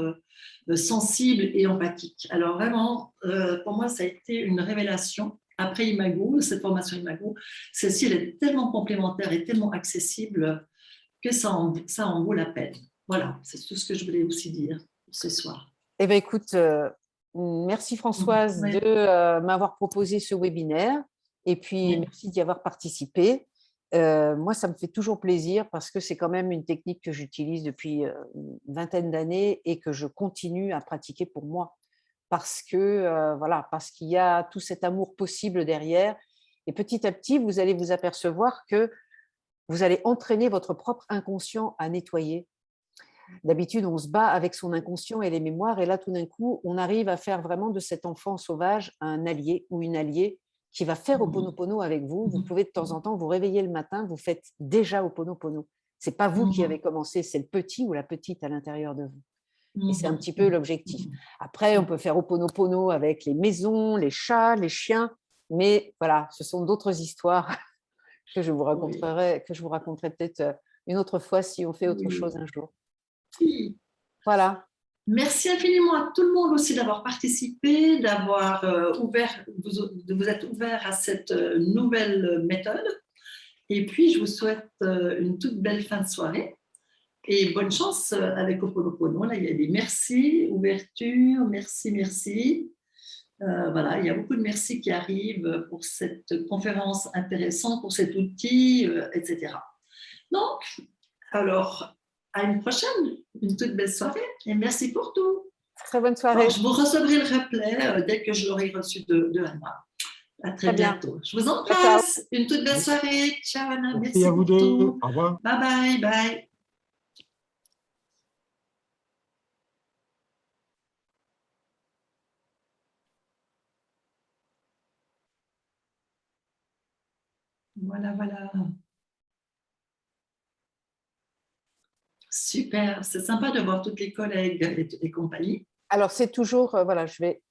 sensible et empathique. Alors vraiment, pour moi, ça a été une révélation. Après Imago, cette formation Imago, celle-ci, elle est tellement complémentaire et tellement accessible que ça en vaut la peine. Voilà, c'est tout ce que je voulais aussi dire ce soir. Eh bien, écoute, merci Françoise de m'avoir proposé ce webinaire et puis merci d'y avoir participé. Moi, ça me fait toujours plaisir parce que c'est quand même une technique que j'utilise depuis une vingtaine d'années et que je continue à pratiquer pour moi. Parce que, voilà, parce qu'il y a tout cet amour possible derrière. Et petit à petit, vous allez vous apercevoir que vous allez entraîner votre propre inconscient à nettoyer. D'habitude, on se bat avec son inconscient et les mémoires, et là, tout d'un coup, on arrive à faire vraiment de cet enfant sauvage un allié ou une alliée qui va faire Ho'oponopono avec vous. Vous pouvez de temps en temps vous réveiller le matin, vous faites déjà Ho'oponopono. Ce n'est pas vous qui avez commencé, c'est le petit ou la petite à l'intérieur de vous. Et c'est un petit peu l'objectif. Après, on peut faire Ho'oponopono avec les maisons, les chats, les chiens, mais voilà, ce sont d'autres histoires que je vous raconterai peut-être une autre fois si on fait autre chose un jour. Oui. Voilà. Merci infiniment à tout le monde aussi d'avoir participé, d'avoir de vous être ouvert à cette nouvelle méthode. Et puis, je vous souhaite une toute belle fin de soirée. Et bonne chance avec Ho'oponopono. Là, il y a des merci, ouverture, merci, merci. Voilà, il y a beaucoup de merci qui arrivent pour cette conférence intéressante, pour cet outil, etc. Donc, alors, à une prochaine, une toute belle soirée et merci pour tout. Très bonne soirée. Alors, je vous recevrai le replay dès que je l'aurai reçu de Anna. À très bientôt. Je vous embrasse. Une toute belle soirée. Ciao Anna. Merci à vous pour deux. tout. Au revoir. Bye bye. Bye. Voilà, voilà. Super, c'est sympa de voir toutes les collègues et compagnie. Alors, c'est toujours, voilà, je vais